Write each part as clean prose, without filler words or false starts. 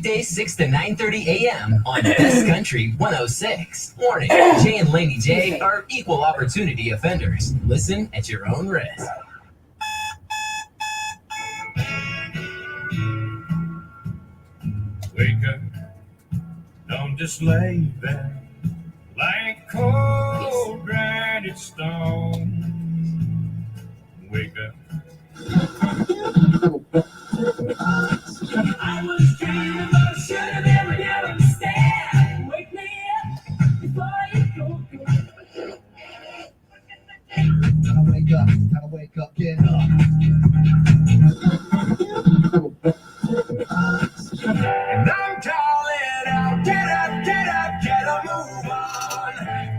weekdays 6 to 9:30 a.m. on Best Country 106. Warning, Jay and Laney J are equal opportunity offenders. Listen at your own risk. Wake up, don't just lay there like cold granite stone. Wake up. I was dreaming, but should have never understand. Wake me up before you go. Gotta wake up, get up. And I'm calling out, get up, move on.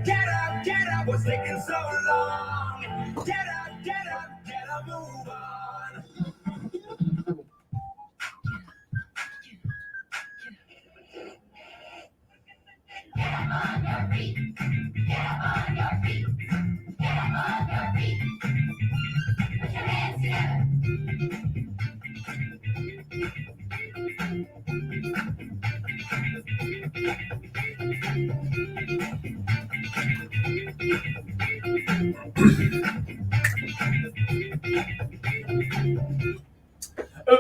Get up, what's taking so long? Get up, move on. Get up on your feet, get up on your feet, get up on your feet. Put your hands together.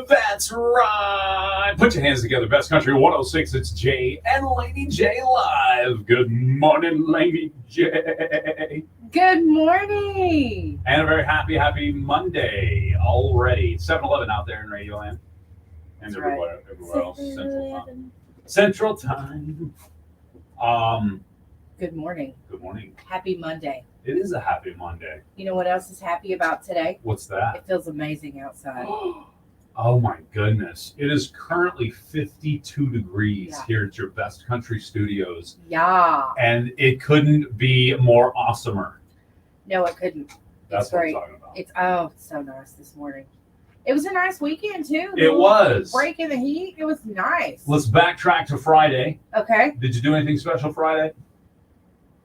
That's right. Put your hands together. Best Country 106. It's Jay and Laney J live. Good morning, Laney J. Good morning. And a very happy Monday already. 7-Eleven out there in Radio Land. And That's everywhere right. else. Central Time. Good morning. Good morning. Happy Monday. It is a happy Monday. You know what else is happy about today? What's that? It feels amazing outside. Oh my goodness. It is currently 52 degrees here at your Best Country Studios. Yeah. And it couldn't be more awesomer. No, it couldn't. That's It's what great. I'm talking about. It's so nice this morning. It was a nice weekend too. It was. Break in the heat. It was nice. Let's backtrack to Friday. Okay. Did you do anything special Friday?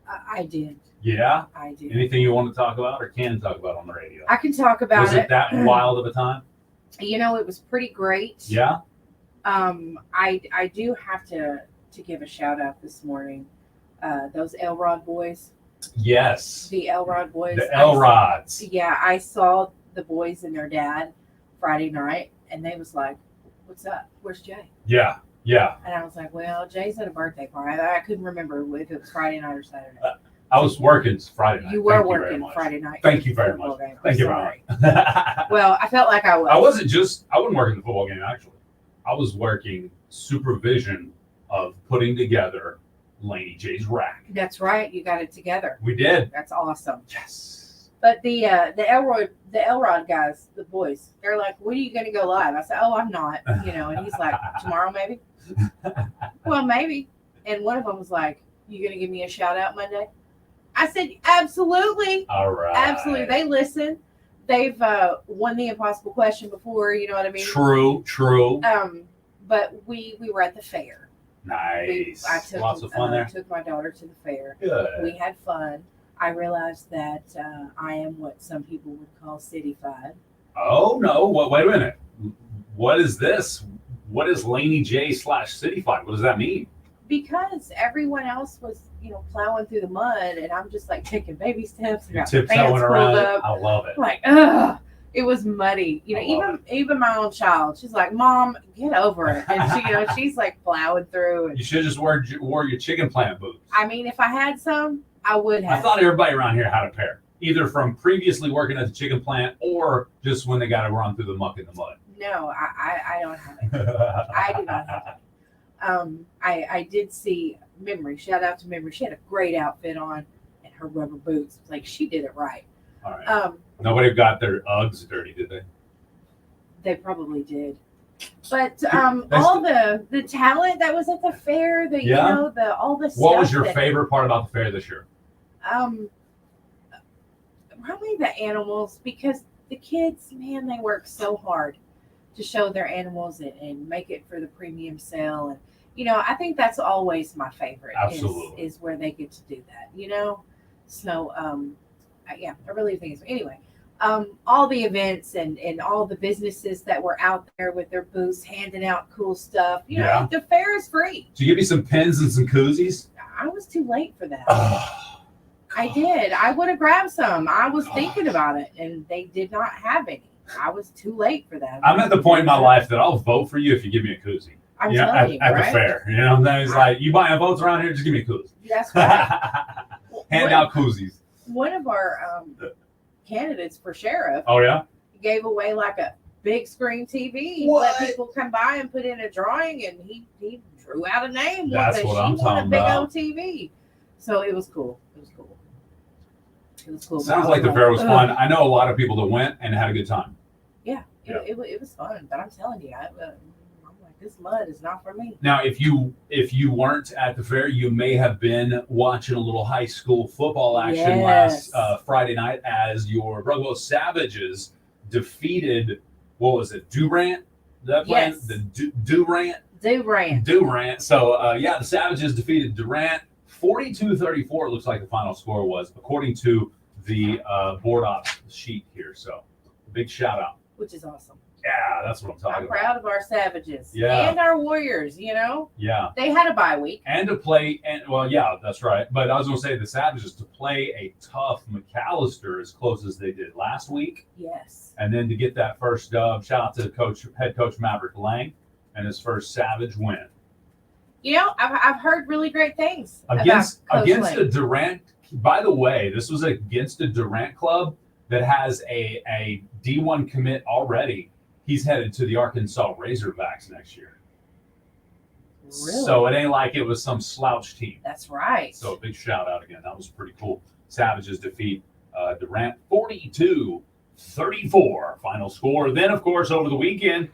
I did. Yeah? I did. Anything you want to talk about or can talk about on the radio? I can talk about Was it that wild of a time? You know, it was pretty great. Yeah? I do have to give a shout out this morning. Those Elrod boys. Yes. The Elrod boys. The Elrods. Yeah, I saw the boys and their dad Friday night, and they was like, "What's up? Where's Jay?" Yeah. Yeah. And I was like, "Well, Jay's at a birthday party." I couldn't remember if it was Friday night or Saturday. I was working Friday night. You were Thank you very working much. Friday night. Thank you very football much. game. Thank you Sorry. very much. Well, I felt like I was. I wasn't working the football game, actually. I was working supervision of putting together Laney J's rack. That's right. You got it together. We did. That's awesome. Yes. But the Elrod guys, the boys, they're like, "When are you going to go live?" I said, "Oh, I'm not." You know, and he's like, "Tomorrow, maybe." Well, maybe. And one of them was like, "You going to give me a shout out Monday?" I said, "Absolutely." All right. Absolutely. They listen. They've won the impossible question before. You know what I mean? True. But we were at the fair. Nice. I took, Lots of fun there. took my daughter to the fair. Good. We had fun. I realized that I am what some people would call cityfied. Oh, no. Wait a minute. What is this? What is Laney J / Cityfied? What does that mean? Because everyone else was, plowing through the mud, and I'm just like taking baby steps. I got Tiptoeing pants pulled around. up. I love it. Like, ugh. It was muddy. I love Even my own child, she's like, "Mom, get over it." And she's like plowing through. And You should have just wore your chicken plant boots. I mean, if I had some, I would have. I thought everybody around here had a pair, either from previously working at the chicken plant or just when they got to run through the muck and the mud. No, I don't have it. I do not have it. I did see Memory. Shout out to Memory. She had a great outfit on and her rubber boots. Like, she did it right. All right. Nobody got their Uggs dirty, did they? They probably did. But all the talent that was at the fair, all the stuff. What was your favorite part about the fair this year? Probably the animals, because the kids, man, they work so hard to show their animals and make it for the premium sale. And I think that's always my favorite. Absolutely. Is where they get to do that. So I really think it's anyway. all the events and all the businesses that were out there with their booths handing out cool stuff. You know, the fair is free. Did you give me some pins and some koozies? I was too late for that. Oh, I did. I would have grabbed some. I was thinking about it, and they did not have any. I was too late for that. I'm at the point in my life that I'll vote for you if you give me a koozie. I'm telling you, at right? the fair. You know, and then it's like, you buying votes around here, just give me a koozie. That's right. Hand out koozies. One of our candidates for sheriff Oh, yeah? gave away like a big screen TV. He What? let people come by and put in a drawing, and he drew out a name. That's what I'm she won talking a big about. old TV. So it was cool. It was cool. It was cool. Sounds like the fair was fun. I know a lot of people that went and had a good time. Yeah, Yeah. It was fun. But I'm telling you, I'm like, this mud is not for me. Now, if you weren't at the fair, you may have been watching a little high school football action Yes. last Friday night as your Brugwell Savages defeated, what was it, Durant? That plan? Yes. The Durant? Durant. So, the Savages defeated Durant 42-34, it looks like the final score was, according to the board ops sheet here. So, big shout out. Which is awesome. Yeah, that's what I'm talking I'm about. proud of our Savages. Yeah. And our Warriors, you know. Yeah. They had a bye week. And to play, that's right. But I was going to say the Savages to play a tough McAllister as close as they did last week. Yes. And then to get that first dub, shout out to head coach Maverick Lang and his first Savage win. You know, I've heard really great things Against about Coach a Lane. Durant, by the way, this was against a Durant club that has a D1 commit already. He's headed to the Arkansas Razorbacks next year. Really? So it ain't like it was some slouch team. That's right. So a big shout out again. That was pretty cool. Savages defeat Durant 42-34 final score. Then, of course, over the weekend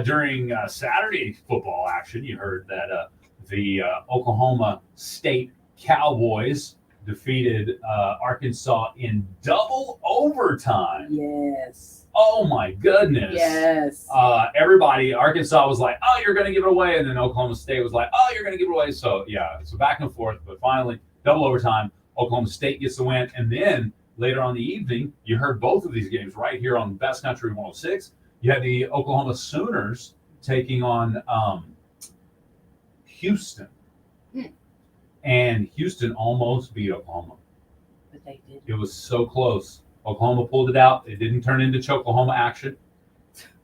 during Saturday football action, you heard that the Oklahoma State Cowboys defeated Arkansas in double overtime. Yes. Oh, my goodness. Yes. Everybody, Arkansas was like, oh, you're going to give it away. And then Oklahoma State was like, oh, you're going to give it away. So, so back and forth. But finally, double overtime, Oklahoma State gets the win. And then later on the evening, you heard both of these games right here on Best Country 106. You had the Oklahoma Sooners taking on Houston. And Houston almost beat Oklahoma. But they did. It was so close. Oklahoma pulled it out. It didn't turn into Choklahoma action.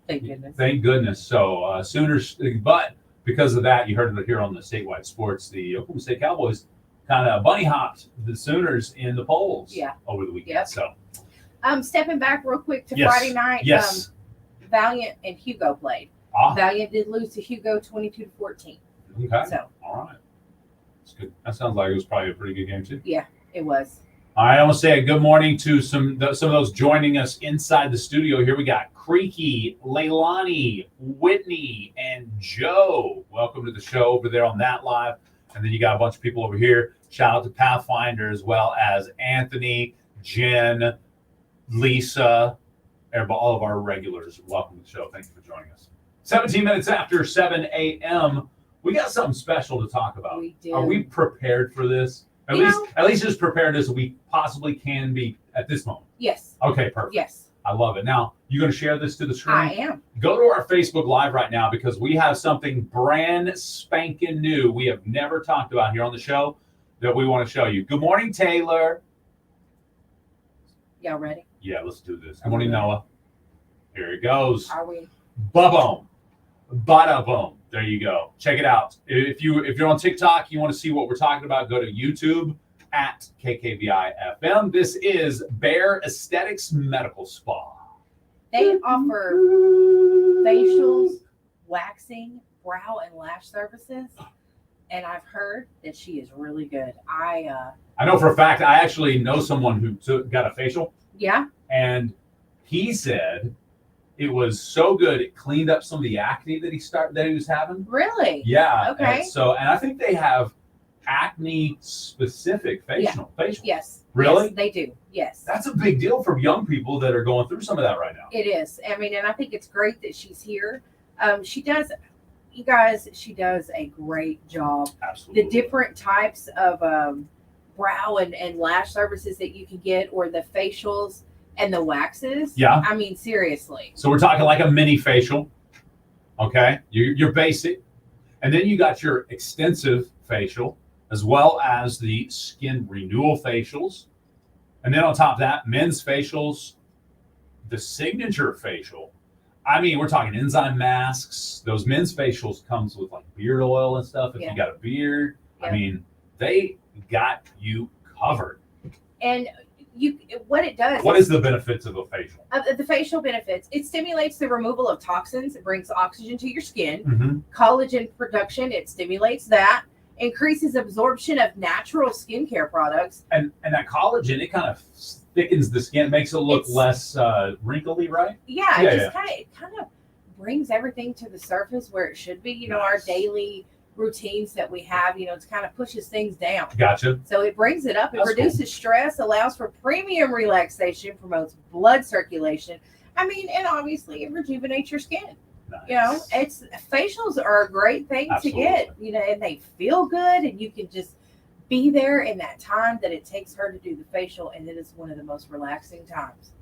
Thank goodness. Thank goodness. So Sooners, but because of that, you heard it here on the statewide sports, the Oklahoma State Cowboys kind of bunny hopped the Sooners in the polls over the weekend. Yep. So Stepping back real quick to Yes. Friday night. Yes. Valiant and Hugo played. Valiant did lose to Hugo 22-14. Okay. So All right. That's good. That sounds like it was probably a pretty good game too. it was. All right, I want to say a good morning to some of those joining us inside the studio here. We got Creaky, Leilani, Whitney, and Joe. Welcome to the show over there on that live. And then you got a bunch of people over here. Shout out to Pathfinder as well as Anthony, Jen, Lisa, all of our regulars. Welcome to the show. Thank you for joining us. 17 minutes after 7 a.m., we got something special to talk about. We do. Are we prepared for this? At least as prepared as we possibly can be at this moment. Yes. Okay, perfect. Yes. I love it. Now, you going to share this to the screen? I am. Go to our Facebook Live right now because we have something brand spanking new we have never talked about here on the show that we want to show you. Good morning, Taylor. Y'all ready? Yeah, let's do this. Good morning, Noah. Here it goes. Are we? Ba-boom. Bada-boom. There you go. Check it out. If you're on TikTok, you want to see what we're talking about, go to YouTube at KKVI FM. This is Bear Aesthetics Medical Spa. They offer facials, waxing, brow and lash services, and I've heard that she is really good. I know for a fact, I actually know someone who got a facial, yeah. and he said it was so good it cleaned up some of the acne that he was having. Really? Yeah. Okay. And I think they have acne specific facial. Yes. Really? Yes, they do. Yes. That's a big deal for young people that are going through some of that right now. It is. I mean, and I think it's great that she's here. She does a great job. Absolutely. The different types of brow and lash services that you can get, or the facials, And the waxes. Yeah. I mean, seriously. So we're talking like a mini facial. Okay. Your basic. And then you got your extensive facial, as well as the skin renewal facials. And then on top of that, men's facials, the signature facial. I mean, we're talking enzyme masks. Those men's facials comes with like beard oil and stuff if you got a beard. I mean, they got you covered. And what it does. What is the benefits of a facial? The facial benefits. It stimulates the removal of toxins. It brings oxygen to your skin. Mm-hmm. Collagen production. It stimulates that. Increases absorption of natural skincare products. And that collagen, it kind of thickens the skin, makes it look less wrinkly, right? Yeah, it kind of brings everything to the surface where it should be. You know, our daily routines that we have, you know, it kind of pushes things down. Gotcha. So it brings it up. It That's reduces stress, allows for premium relaxation, promotes blood circulation. I mean, and obviously it rejuvenates your skin. Nice. You know, facials are a great thing to get, you know, and they feel good, and you can just be there in that time that it takes her to do the facial, and it is one of the most relaxing times.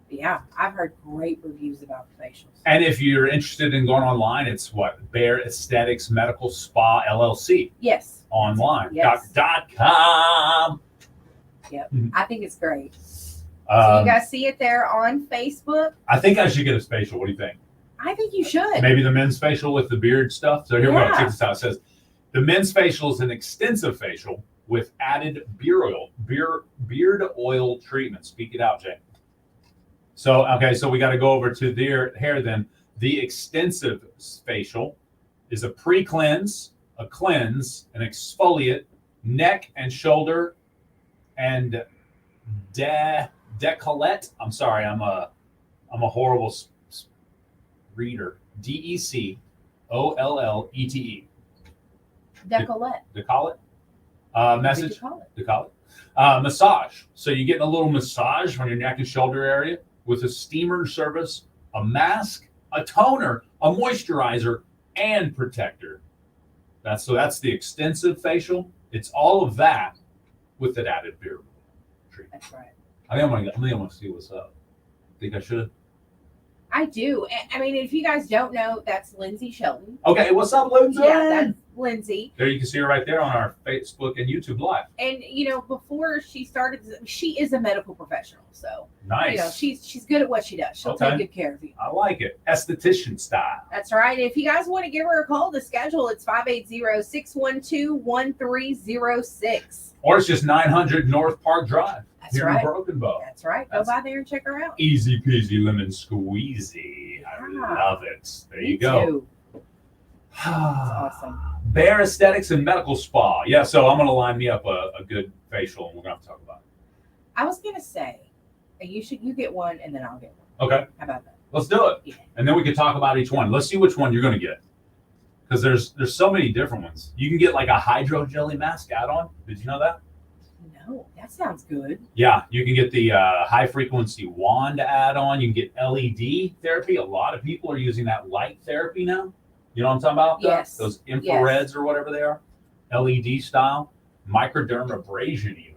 But yeah, I've heard great reviews about the facials. And if you're interested in going online, it's what? Bare Aesthetics Medical Spa LLC. Yes. Online. Yes. .com. Yep. I think it's great. So Um, you guys see it there on Facebook. I think I should get a facial. What do you think? I think you should. Maybe the men's facial with the beard stuff. So here we go. Check this out. It says the men's facial is an extensive facial with added beard oil treatment. Speak it out, Jay. So, okay, so we got to go over to their hair then. The extensive facial is a pre-cleanse, a cleanse, an exfoliate, neck and shoulder, and decollete. I'm sorry, I'm a horrible reader. DECOLLETE. Decollete. Decollete. Message. Decollete. Massage. So you're getting a little massage on your neck and shoulder area with a steamer service, a mask, a toner, a moisturizer, and protector. That's the extensive facial. It's all of that with that added beard treatment. That's right. I think I'm gonna see what's up. Think I should? I do. I mean, if you guys don't know, that's Lindsay Shelton. Okay, what's up, Lindsay? Yeah, that's Lindsay. There you can see her right there on our Facebook and YouTube Live. And you know, before she started, she is a medical professional, so Nice. you know, she's good at what she does. She'll take good care of you. I like it. Esthetician style. That's right. If you guys want to give her a call to schedule, it's 580-612-1306. Or it's just 900 North Park Drive. That's here right. in Broken Bow. That's right. Go by there and check her out. Easy peasy lemon squeezy. I love it. There you go. Too. That's awesome. Bare Aesthetics and Medical Spa. Yeah, so I'm going to line me up a good facial, and we're going to have to talk about it. I was gonna say, you get one and then I'll get one. Okay. How about that? Let's do it. Yeah. And then we can talk about each one. Let's see which one you're going to get. Because there's so many different ones. You can get like a hydro jelly mask add-on. Did you know that? No, that sounds good. Yeah, you can get the high frequency wand add-on. You can get LED therapy. A lot of people are using that light therapy now. You know what I'm talking about? Yes. Those infrareds or whatever they are. LED style. Microdermabrasion even.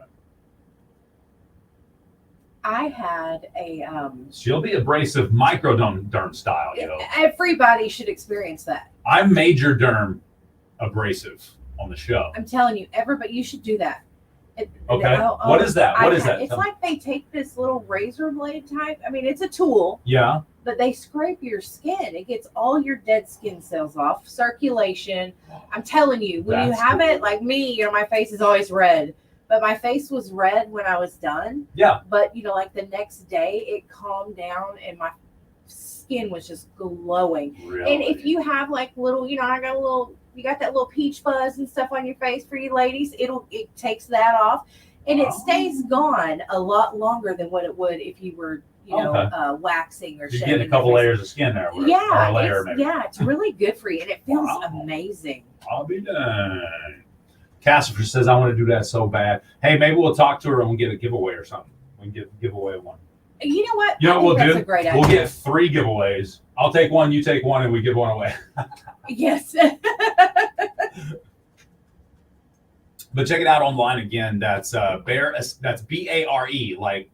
I had a She'll be abrasive microderm style, you know. everybody should experience that. I'm major derm abrasive on the show. I'm telling you, everybody, you should do that. Okay. What is that? What is that? It's like they take this little razor blade type. I mean, it's a tool, Yeah. but they scrape your skin. It gets all your dead skin cells off, circulation. I'm telling you, when you That's have cool. it, like me, you know, my face is always red, but my face was red when I was done. Yeah. But, you know, like the next day, it calmed down and my skin was just glowing. Really? And if you have like little, you know, you got that little peach fuzz and stuff on your face for you ladies, it takes that off and it stays gone a lot longer than what it would if you were, you know, waxing or You're shaving. getting a couple layers of skin there. Or a layer maybe. it's really good for you and it feels amazing. I'll be done. Cassifer says, I want to do that so bad. Hey, maybe we'll talk to her and we'll get a giveaway or something. We can give away one. You know what? You know what we'll that's do? A great idea. We'll get 3 giveaways. I'll take one, you take one, and we give one away. Yes. But check it out online again. That's Bare. That's BARE, like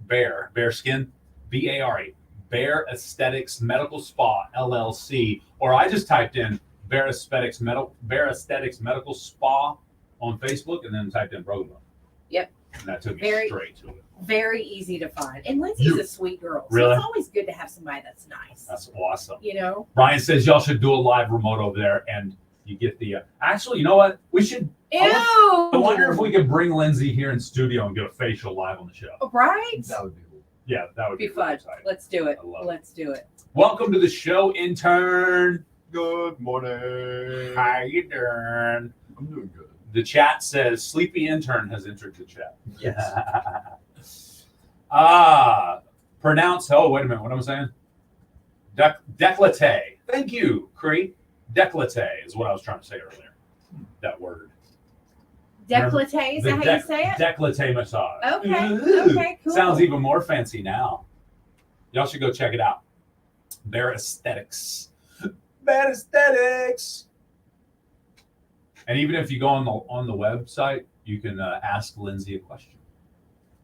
bear skin. BARE, Bear Aesthetics Medical Spa LLC, or I just typed in Bear Aesthetics Medical Spa on Facebook and then typed in Roosevelt. Yep. And that took me Very- straight to it. Very easy to find. And Lindsay's a sweet girl. So Really? it's always good to have somebody that's nice. That's awesome. You know? Brian says y'all should do a live remote over there, and you get the. Actually, you know what? We should. Ew! I wonder if we could bring Lindsay here in studio and get a facial live on the show. Right? That would be cool. Yeah, that would Be really fun. exciting. Let's do it. I love it. Let's do it. Welcome to the show, intern. Good morning. How you doing? I'm doing good. The chat says sleepy intern has entered the chat. Yes. Pronounce. Oh, wait a minute. What am I saying? Décolleté. Thank you, Cree. Décolleté is what I was trying to say earlier. That word. Décolleté, is that how you say it? Décolleté massage. Okay. Ooh. Okay, cool. Sounds even more fancy now. Y'all should go check it out. Bear Aesthetics. Bear Aesthetics. And even if you go on the website, you can ask Lindsay a question.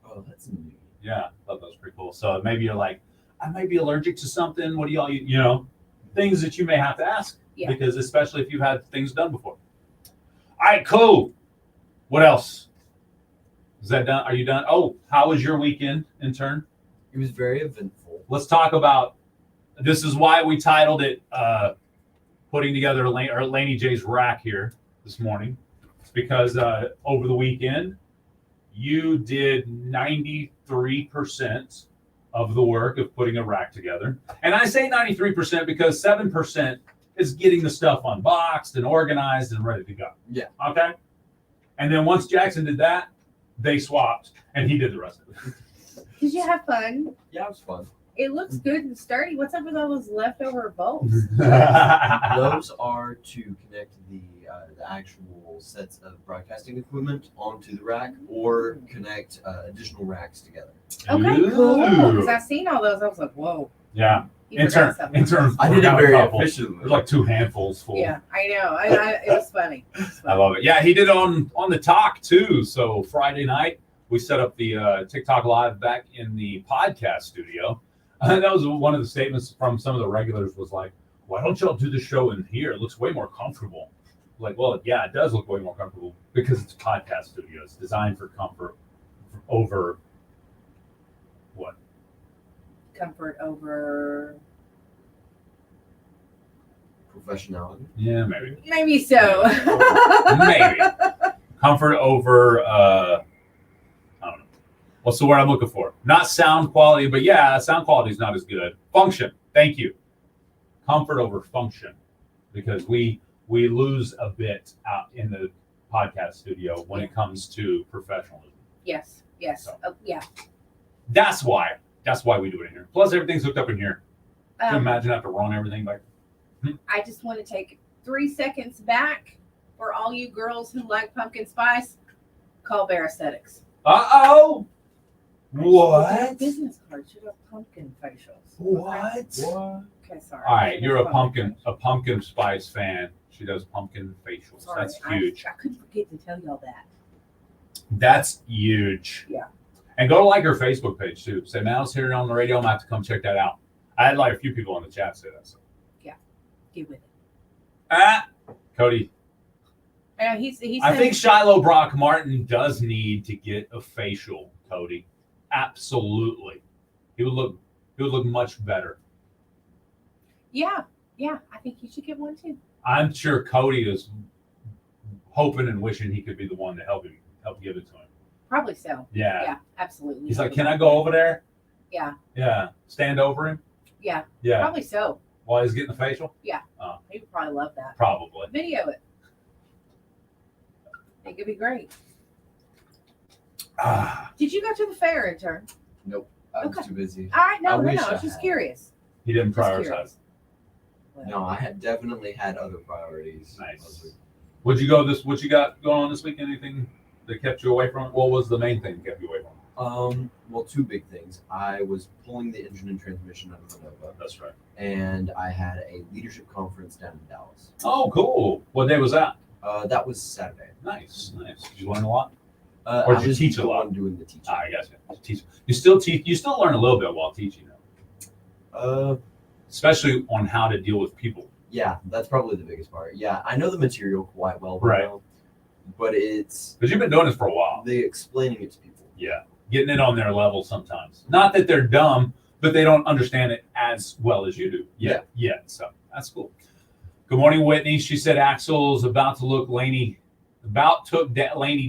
Oh, that's neat. Yeah, I thought that was pretty cool. So maybe you're like, I might be allergic to something. What do y'all, you know, things that you may have to ask. Yeah. Because especially if you've had things done before. All right, cool. What else? Is that done? Are you done? Oh, how was your weekend, intern? It was very eventful. Let's talk about, this is why we titled it putting together Laney J's rack here this morning. It's because over the weekend, you did 93% of the work of putting a rack together. And I say 93% because 7% is getting the stuff unboxed and organized and ready to go. Yeah. Okay? And then once Jackson did that, they swapped and he did the rest of it. Did you have fun? Yeah, it was fun. It looks good and sturdy. What's up with all those leftover bolts? Those are to connect the actual sets of broadcasting equipment onto the rack or connect additional racks together. Okay, cool. Ooh. Because I've seen all those. I was like, whoa. Yeah. You forgot something. Intern. I did it forgot a very couple. efficiently. There's like 2 handfuls full. Yeah, I know. It was funny. It was I funny. love it. Yeah, he did it on the talk too. So Friday night we set up the TikTok live back in the podcast studio. That was one of the statements from some of the regulars was like, "Why don't y'all do the show in here? It looks way more comfortable." Like, well, yeah, it does look way more comfortable because it's a podcast studio. It's designed for comfort over what? Comfort over. Professionality. Yeah, maybe. Maybe so. Maybe. Comfort over I don't know. What's the word I'm looking for? Not sound quality, but yeah, sound quality is not as good. Function. Thank you. Comfort over function. Because we lose a bit out in the podcast studio when it comes to professionalism. Yes. So. Yeah. That's why we do it in here. Plus everything's hooked up in here. Can you imagine I have to run everything back? I just want to take 3 seconds back for all you girls who like pumpkin spice. Call Bear Aesthetics. Uh-oh. Their What? business card should have pumpkin facials. What? What? Okay, sorry. All right, you're a pumpkin spice fan. She does pumpkin facials. Sorry, That's huge. I couldn't forget to tell y'all that. That's huge. Yeah. And go to like her Facebook page too. Say, man, I was hearing it on the radio. I'm gonna have to come check that out. I had like a few people in the chat say that. So. Get with it. Cody. I know he's I think Shiloh Brock Martin does need to get a facial, Cody. Absolutely. He would look much better. Yeah. I think you should get one too. I'm sure Cody is hoping and wishing he could be the one to help give it to him. Probably so. Yeah. Yeah, absolutely. He's like, can I go over there? Yeah. Yeah. Stand over him? Yeah. Yeah. Probably so. While he's getting the facial? He would probably love that. Probably. Video it. It could be great. Ah, Did you go to the fair, intern? Nope. I was Okay. too busy. All right, I no. wish I I was just had. curious. he didn't Just prioritize. curious. No, I had definitely had other priorities. Nice. What you got going on this week? Anything that kept you away from it? What was the main thing that kept you away from it? Well, 2 big things. I was pulling the engine and transmission out of the Nova, That's right. and I had a leadership conference down in Dallas. Oh, cool. What day was that? That was Saturday. Nice. Did you learn a lot? Or Or did you teach a lot? Doing the teaching. I guess you teach. You still teach. You still learn a little bit while teaching, though. especially on how to deal with people. Yeah, that's probably the biggest part. Yeah, I know the material quite well, Right. now, but it's Because you've been doing this for a while. the explaining it to people. Yeah, getting it on their level sometimes. Not that they're dumb, but they don't understand it as well as you do. Yeah. So that's cool. Good morning, Whitney. She said Axel's about to took Laney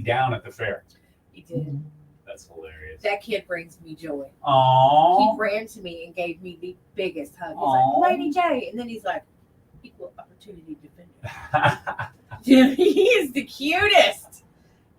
down at the fair. He did. That's hilarious. That kid brings me joy. Aww. He ran to me and gave me the biggest hug. He's Aw. like, Laney J. And then he's like, equal opportunity defender. Dude, he is the cutest.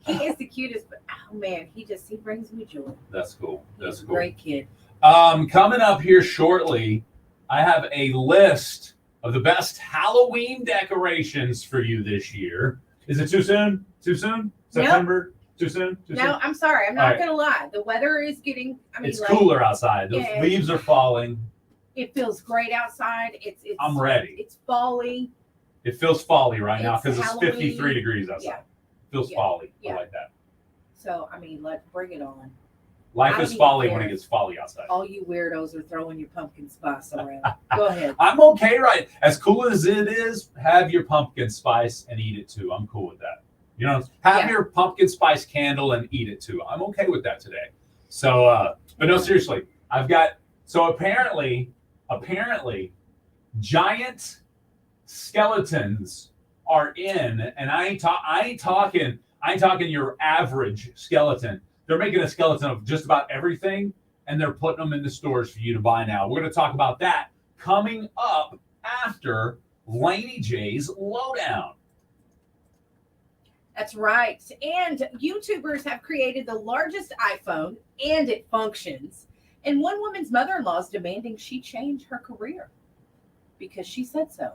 He is the cutest, but oh man, he brings me joy. That's cool. That's He's a cool. great kid. Coming up here shortly, I have a list of the best Halloween decorations for you this year. Is it too soon? Too soon? September? Too soon? Too soon? No, I'm sorry. I'm All not right. gonna lie. The weather is getting. It's cooler outside. The Yeah. leaves are falling. It feels great outside. It's. I'm ready. It's fall-y. It feels fall-y right now It's because it's Halloween. 53 degrees outside. Yeah. Feels Yeah. fall-y. Yeah. I like that. So I mean, let's bring it on. Life I is don't folly even when it care. gets folly outside. All you weirdos are throwing your pumpkin spice around. Go ahead. I'm okay, right? As cool as it is, have your pumpkin spice and eat it too. I'm cool with that. You know, have Yeah. your pumpkin spice candle and eat it too. I'm okay with that today. So, but no, seriously, I've got, so apparently, giant skeletons are in, and I ain't talking your average skeleton. They're making a skeleton of just about everything, and they're putting them in the stores for you to buy now. We're going to talk about that coming up after Laney J's Lowdown. That's right. And YouTubers have created the largest iPhone, and it functions. And one woman's mother-in-law is demanding she change her career because she said so.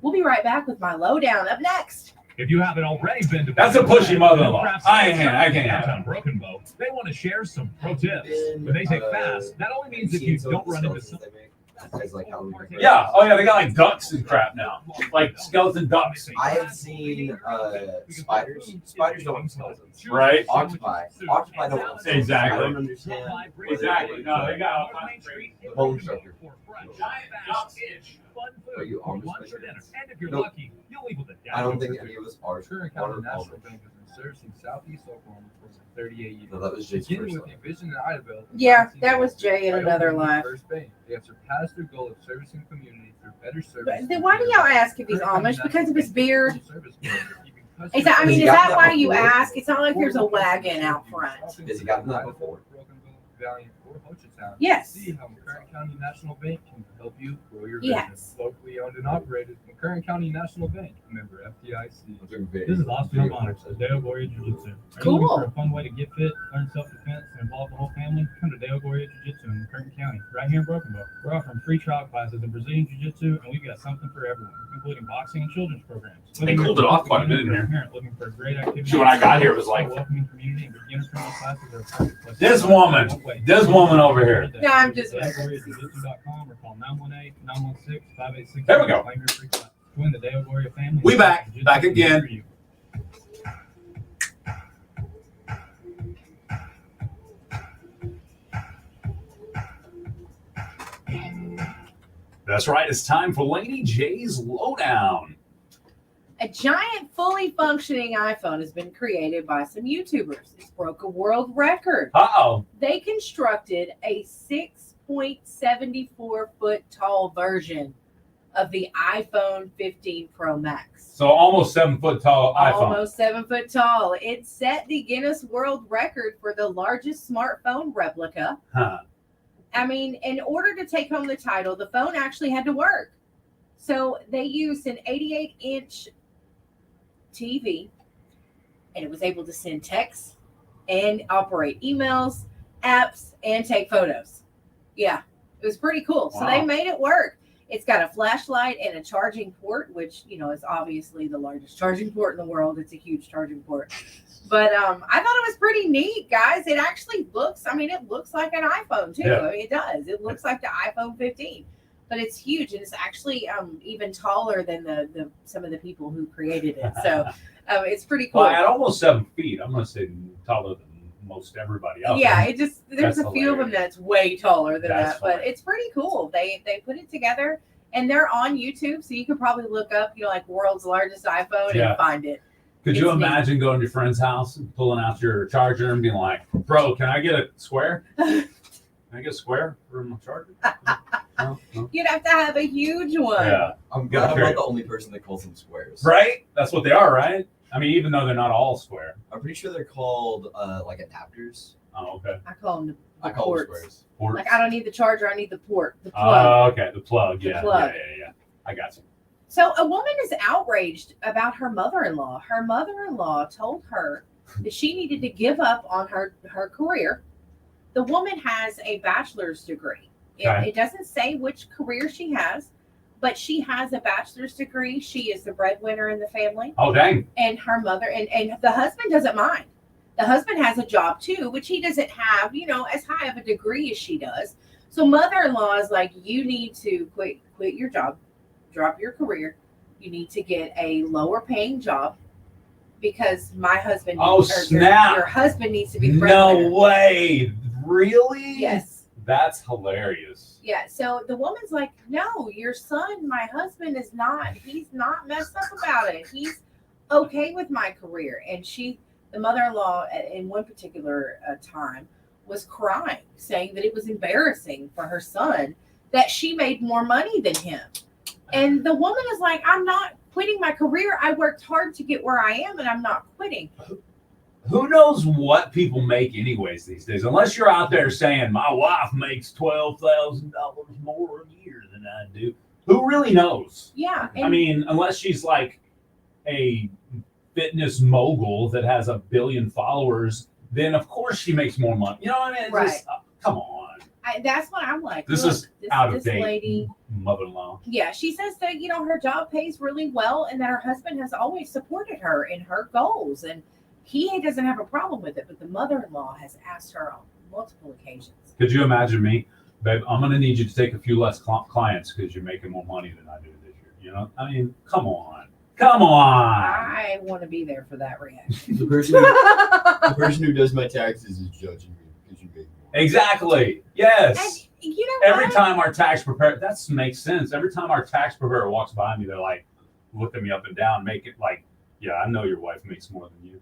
We'll be right back with my Lowdown up next. If you haven't already been to That's a pushy mother-in-law. I can't have on it. Broken Bow, they want to share some pro tips. When they say fast, that only means if you don't run into some. It's like Halloween. Yeah. Oh, yeah. They got like ducks and crap now, like skeleton ducks. I have seen spiders. Spiders don't want skeletons. Right. Octopi don't want skeletons. Exactly. I don't understand. Exactly. No, they got all kinds of crazy. The bone structure. Fun Are food you for almost lunch or dinner. vegetarian? And if you're Nope. lucky, you'll leave with a I don't think any of us are. Current Water County National Amish. Bank has been servicing Southeast Oklahoma for over 38 years. No, that was Jake's Beginning first with one. the vision in Idabel. Yeah, that was Jay in another life. First Bank. They have surpassed their goal of servicing community through better service. But then why do y'all ask if he's Amish? Because of his beard? Is that, I Has mean, he is gotten that that why you before? ask? It's not like there's a wagon out front. Has he gotten that before? Valiant, or Hochatown. Yes. See how McCurran County National Bank can help you grow your Yes. business. Locally owned and operated, McCurran County National Bank, a member FDIC. This is Austin O'Connor, Deo Goria Jiu-Jitsu. Are you Cool. looking for a fun way to get fit, learn self-defense, and involve the whole family? Come to Deo Goria Jiu-Jitsu in McCurran County, right here in Broken Bow. We're offering free trial classes in Brazilian Jiu-Jitsu, and we've got something for everyone, including boxing and children's programs. They cooled it off quite a bit in here. Parent looking for a great activity. See, when I got here, it was like- A welcoming community and beginner-friendly classes are a perfect place. This woman over here. No, I'm just- DeoGoriaJiu-Jitsu.com or call 918-916-5862. There we go. Claim your free class. Join the Deo Goria family. We back Jiu-Jitsu again. for you. That's right. It's time for Laney J's Lowdown. A giant, fully functioning iPhone has been created by some YouTubers. It's broke a world record. Uh-oh. They constructed a 6.74 foot tall version of the iPhone 15 Pro Max. So almost 7 foot tall iPhone. Almost 7 foot tall. It set the Guinness World Record for the largest smartphone replica. Huh. I mean, in order to take home the title, the phone actually had to work. So they used an 88-inch TV, and it was able to send texts and operate emails, apps, and take photos. Yeah, it was pretty cool. So they Wow. made it work. It's got a flashlight and a charging port, which, you know, is obviously the largest charging port in the world. It's a huge charging port. But I thought it was pretty neat, guys. It actually looks, I mean, it looks like an iPhone, too. Yeah. I mean, it does. It looks like the iPhone 15. But it's huge, and it's actually even taller than the some of the people who created it. So it's pretty cool. Well, at almost 7 feet, I'm going to say taller than most everybody else. Yeah, it just there's That's a few of them hilarious. that's way taller than That's that, but funny. it's pretty cool. They put it together and they're on YouTube, so you could probably look up, like world's largest iPhone Yeah. and find it. Could you It's neat. imagine going to your friend's house and pulling out your charger and being like, "Bro, can I get a square? Can I get a square for my charger?" No? You'd have to have a huge one. Yeah. I'm glad I'm Okay. not the only person that calls them squares. Right? That's what they are, right? I mean, even though they're not all square. I'm pretty sure they're called like adapters. Oh, okay. I call them the I call them ports. squares. Ports. Like I don't need the charger, I need the port, the plug. Oh, okay. The plug. The Yeah. plug. Yeah. I got you. So a woman is outraged about her mother-in-law. Her mother-in-law told her that she needed to give up on her career. The woman has a bachelor's degree. Okay. It doesn't say which career she has, but she has a bachelor's degree. She is the breadwinner in the family. Oh, dang. And her mother and the husband doesn't mind. The husband has a job too, which he doesn't have, as high of a degree as she does. So mother-in-law is like, you need to quit your job, drop your career. You need to get a lower paying job because my husband Oh, snap. Your husband needs to be the No breadwinner. way. Really? Yes. That's hilarious. Yeah. So the woman's like, no, your son, my husband he's not messed up about it. He's okay with my career. And the mother-in-law in one particular time was crying, saying that it was embarrassing for her son that she made more money than him. And the woman is like, I'm not quitting my career. I worked hard to get where I am and I'm not quitting. Who knows what people make anyways these days? Unless you're out there saying, my wife makes $12,000 more a year than I do. Who really knows? Yeah. I mean, unless she's like a fitness mogul that has 1 billion followers, then of course she makes more money. You know what I mean? It's Right. just, come on. That's what I'm like. This look, is out of this date, lady. mother-in-law. Yeah, she says that, her job pays really well and that her husband has always supported her in her goals. And he doesn't have a problem with it, but the mother-in-law has asked her on multiple occasions. Could you imagine me? Babe, I'm going to need you to take a few less clients because you're making more money than I do this year. I mean, come on. Come on. I want to be there for that reaction. The person who does my taxes is judging me because you make more. Exactly. Yes. And you know Every what? time our tax preparer, that makes sense. Every time our tax preparer walks by me, they're like, looking me up and down, make it like, yeah, I know your wife makes more than you.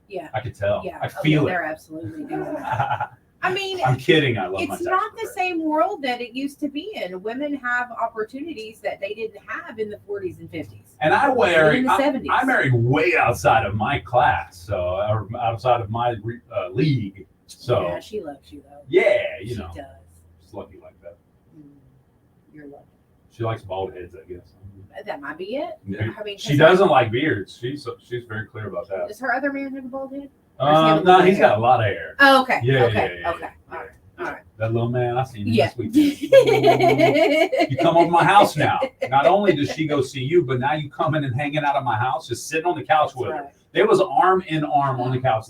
Yeah. I could tell. Yeah. I feel They're absolutely doing that. I mean, I'm kidding. I love my it's tax not the preparer. same world that it used to be in. Women have opportunities that they didn't have in the 40s and 50s. And I in married, the 70s. I married way outside of my class, so or outside of my league. So Yeah, she loves you though. yeah, She know, does. she's lucky like that. You're lucky. She likes bald heads, I guess. That might be it. Yeah. I mean, She doesn't like beards. She's very clear about that. Does her other man have a bald head? Or does he have a No, little he's hair? got a lot of hair. Oh, okay. Yeah, okay. yeah, okay. yeah. All right. All right. That little man, I seen him Yeah. this weekend. You come over my house now. Not only does she go see you, but now you coming and hanging out of my house, just sitting on the couch That's with her. right. There was arm in arm on the couch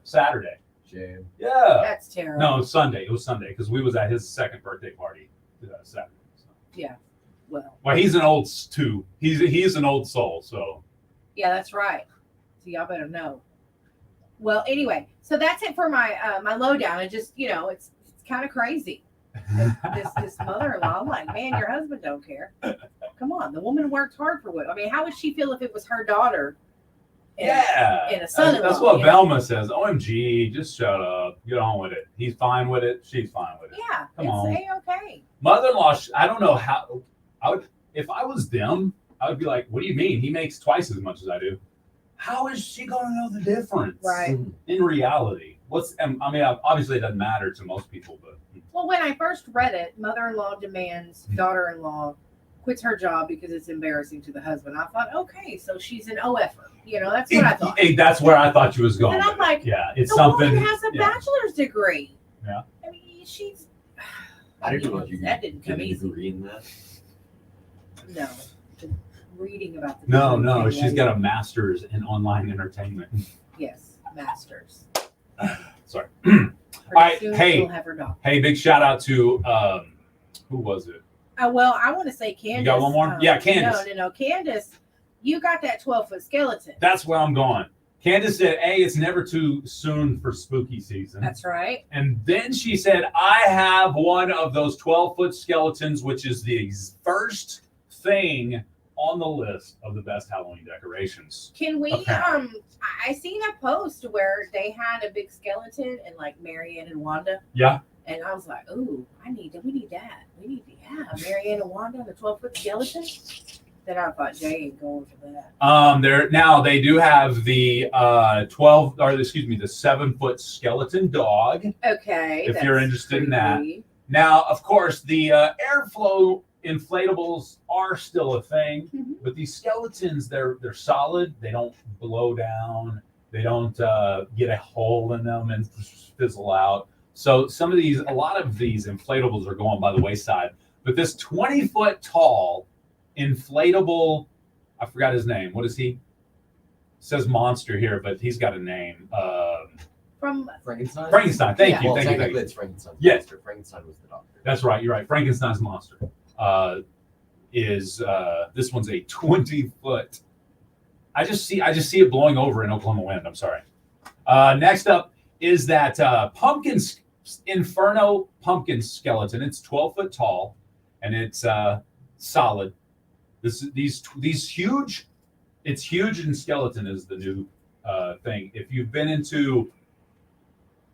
Saturday. Shame. Yeah. That's terrible. No, it was Sunday. It was Sunday because we was at his second birthday party Saturday. So. Well, He's an old too. He's an old soul. So yeah, that's right. So y'all better know. Well, anyway, so that's it for my my lowdown. And just it's kind of crazy. This mother-in-law, I'm like, man, your husband don't care. Come on, the woman worked hard for what? I mean, how would she feel if it was her daughter? And a son-in-law. That's what Velma says. OMG, just shut up. Get on with it. He's fine with it. She's fine with it. Yeah, Come on. it's A-okay. Mother-in-law, I don't know how. I would, if I was them, I would be like, what do you mean? He makes twice as much as I do. How is she going to know the difference? Right. In reality, I mean, obviously it doesn't matter to most people, but Well, when I first read it, mother-in-law demands daughter-in-law quits her job because it's embarrassing to the husband. I thought, okay, so she's an OFer. That's what I thought. That's where I thought you was going. And I'm with it. like, yeah, it's The something. woman has a yeah. bachelor's degree. Yeah. I mean, she's. I didn't know you that didn't get come a easy. degree in that. No, reading about the. No, degree no, thing she's later. got a master's in online entertainment. Yes, masters. Sorry. Pretty right, soon hey. she'll have her doctor. Hey, big shout out to who was it? Well, I want to say Candace. You got one more? Yeah, Candace. No, Candace, you got that 12-foot skeleton. That's where I'm going. Candace said, A, it's never too soon for spooky season. That's right. And then she said, I have one of those 12-foot skeletons, which is the first thing on the list of the best Halloween decorations. Can we Apparently. I seen a post where they had a big skeleton and like Marianne and Wanda. Yeah. And I was like, ooh, we need that. Marianne and Wanda and the 12-foot skeleton. Then I thought Jay ain't going for that. They do have the 7-foot skeleton dog. Okay. If you're interested in that. creepy. Now, of course, the airflow inflatables are still a thing, but these skeletons, they're solid. They don't blow down. They don't get a hole in them and fizzle out. So a lot of these inflatables are going by the wayside. But this 20-foot tall inflatable, I forgot his name. What is he? It says monster here, but he's got a name. From Frankenstein? Frankenstein. Thank you. Well, Thank you. technically it's Frankenstein's Yes. monster. Frankenstein was the doctor. That's right. You're right. Frankenstein's monster this one's a 20-foot. I just see it blowing over in Oklahoma wind. I'm sorry. Next up is that Inferno pumpkin skeleton. It's 12 foot tall, and it's solid. These huge. It's huge, and skeleton is the new thing. If you've been into,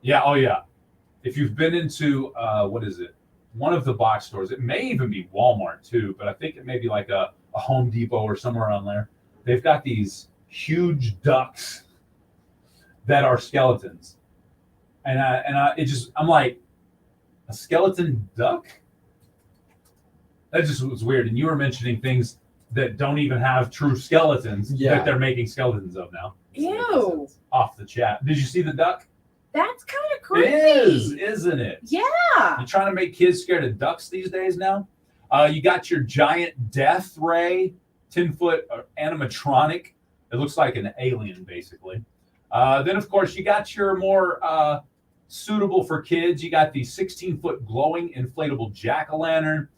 if you've been into what is it? One of the box stores. It may even be Walmart too, but I think it may be like a Home Depot or somewhere on there. They've got these huge ducks that are skeletons, and I'm like, a skeleton duck? That just was weird. And you were mentioning things that don't even have true skeletons that they're making skeletons of now. Ew. Off the chat. Did you see the duck? That's kind of creepy. It is, isn't it? Yeah. You trying to make kids scared of ducks these days now? You got your giant death ray, 10-foot animatronic. It looks like an alien, basically. Then, of course, you got your more suitable for kids. You got the 16-foot glowing inflatable jack-o'-lantern.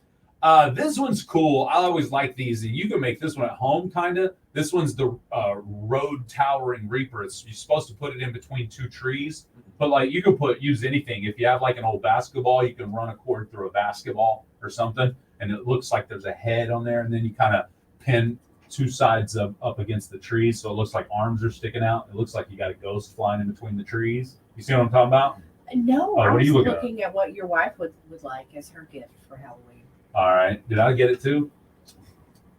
This one's cool. I always like these. And you can make this one at home, kind of. This one's the Road Towering Reaper. You're supposed to put it in between two trees. But like you can use anything. If you have like an old basketball, you can run a cord through a basketball or something. And it looks like there's a head on there. And then you kind of pin two sides up against the trees. So it looks like arms are sticking out. It looks like you got a ghost flying in between the trees. You see what I'm talking about? No, I was looking at what your wife would like as her gift for Halloween. All right. Did I get it too?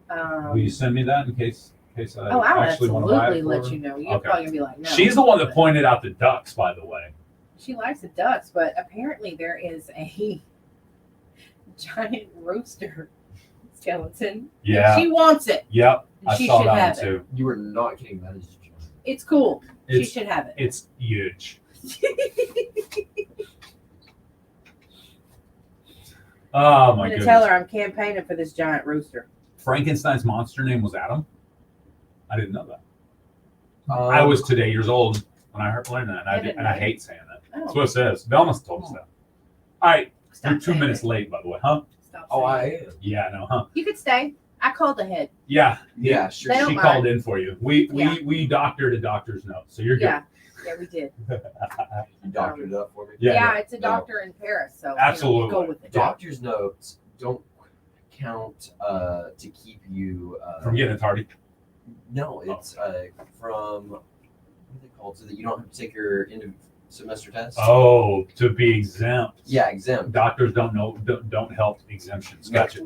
Will you send me that in case I'll actually want to buy it absolutely for let her? you know. You're probably gonna be like, no. She's the one that pointed out the ducks, by the way. She likes the ducks, but apparently there is a giant rooster skeleton. Yeah. She wants it. Yep. I She saw should that have one too. You were not kidding. That is giant. It's cool. She It's- should have it. It's huge. Oh I'm my gonna goodness. tell her I'm campaigning for this giant rooster. Frankenstein's monster name was Adam. I didn't know that. I was today years old when I learned that, and I hate saying that. Oh. That's what it says. Velma told us that. All right, Stop you're 2 saying minutes it. late, by the way, huh? Stop Oh, saying I it. am. Yeah, no, huh? You could stay. I called ahead. Yeah, Yeah, sure. They don't she mind. called in for you. We Yeah. doctored a doctor's note, so you're good. Yeah. Yeah, we did. You doctored it up for me. Yeah, Yeah, it's a no. doctor in Paris, so Absolutely. go with it. Doctor's notes don't count to keep you From getting a tardy. No, it's from what are they called, so that you don't have to take your end of semester test. Oh, to be exempt. Yeah, exempt. Doctors don't help exemptions. No. Gotcha.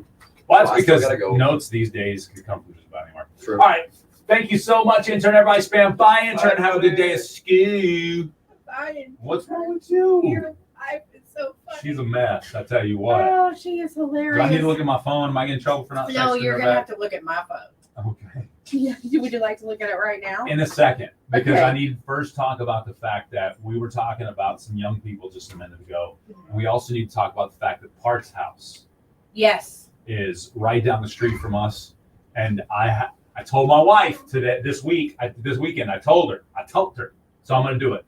Well, that's Well, I still because gotta go. notes these days can come from just about anywhere. True. All right. Thank you so much, intern. Everybody spam. Bye, intern. Bye, Have a good day at school. Fine. What's wrong with you? Your wife is so funny. She's a mess. I tell you what. Oh, she is Do hilarious. I need to look at my phone? Am I getting in trouble for not No, texting you're her gonna back? have to look at my phone. Okay. Yeah. Would you like to look at it right now? In a second, because Okay. I need to first talk about the fact that we were talking about some young people just a minute ago. And we also need to talk about the fact that Parks House Yes. is right down the street from us. And I told my wife this weekend, I told her, so I'm going to do it.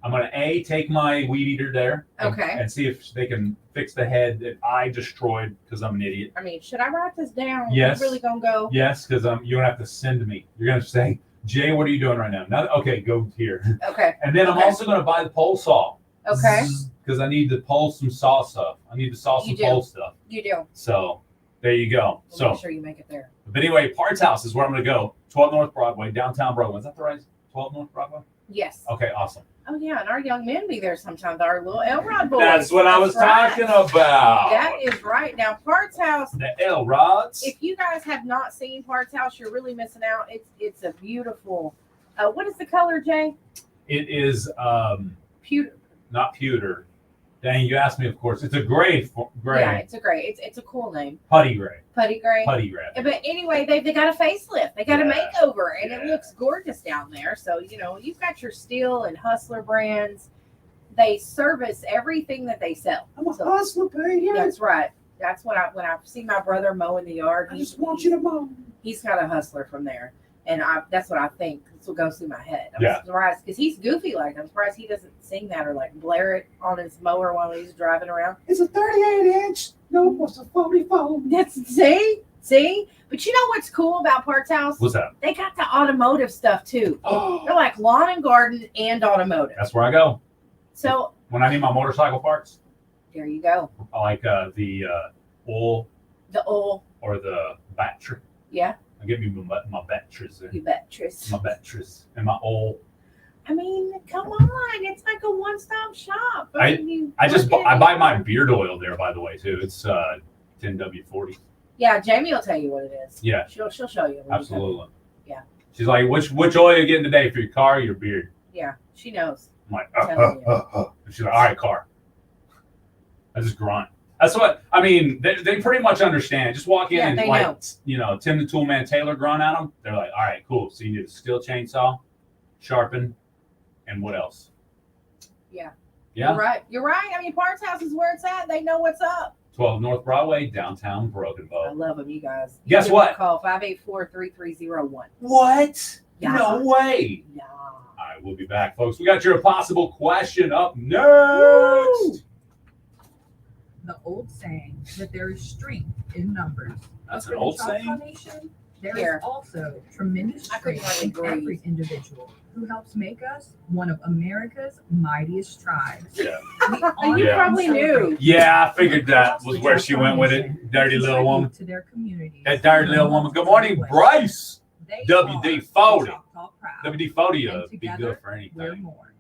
I'm going to take my weed eater there Okay. and see if they can fix the head that I destroyed because I'm an idiot. I mean, should I write this down? Yes. You really gonna go? Yes, because you're going to have to send me. You're going to say, Jay, what are you doing right now? Okay, go here. Okay. And then I'm Okay. also going to buy the pole saw. Okay. Because I need to pole some saw stuff. I need to saw some You do. pole stuff. You do. So there you go. We'll So, make sure you make it there. but anyway, Parts House is where I'm going to go. 12 North Broadway, downtown Broadway. Is that the right? 12 North Broadway? Yes. Okay, awesome. Oh yeah, and our young men be there sometimes. Our little Elrod boys. That's what I was talking about. That is right. Now, Parts House. The L Rods. If you guys have not seen Parts House, you're really missing out. It's a beautiful. What is the color, Jay? It is Pewter. not pewter. Dang, you asked me, of course. It's a gray. Yeah, it's a gray. It's a cool name. Putty gray. Putty gray. Putty gray. But anyway, they got a facelift. They got a Yeah. makeover, and it Yeah. looks gorgeous down there. So you've got your Steel and Hustler brands. They service everything that they sell. I'm a So hustler, baby. that's right. That's when I see my brother mowing the yard. I just want you to mow. He's got a Hustler from there, and that's what I think. That's what goes through my head. I'm Yeah. surprised because he's goofy like that. I'm surprised he doesn't sing that or like blare it on his mower while he's driving around. It's a 38-inch. No, what's a phony phone? That's see. But you know what's cool about Parts House? What's that? They got the automotive stuff too. Oh, They're like lawn and garden and automotive. that's where I go So when I need my motorcycle parts. there you go. I like the oil The oil. or the battery. Yeah, I give me my batteries there. you bet, Tris. My batteries and my oil. I mean, come on. It's like a one-stop shop. I mean, I buy my beard oil there, by the way, too. It's 10W40. Yeah, Jamie will tell you what it is. Yeah, She'll show you. absolutely. Yeah. She's like, which oil are you getting today for your car or your beard? Yeah, she knows. I'm like, Telling you. And she's like, all right, car. I just grunt. That's what I mean. They pretty much understand. Just walk in Yeah, and they like know. Tim the Toolman Taylor grunt at them. They're like, all right, cool. So you need a steel chainsaw, sharpen, and what else? Yeah. Yeah. You're right. I mean, Parts House is where it's at. They know what's up. 12 North Broadway, downtown Broken I Bow. love them, you guys. Guess Give what? them a call 584-3301. What? Yeah. No way. Yeah. All right, we'll be back, folks. We got your impossible question up next. Woo! The old saying that there is strength in numbers. That's For an the old Choctaw saying? Nation, there Here. is also tremendous I couldn't strength in hardly every breathe. individual who helps make us one of America's mightiest tribes. Yeah. We honor You Yeah. probably and celebrate knew. Yeah, I figured that across was the where she Choctaw went with Nation it. Dirty who little contribute woman. To their communities. That dirty little woman. Good morning, Bryce. They WD are 40. Choctaw proud. WD-40 And be together, good for We're anything. more.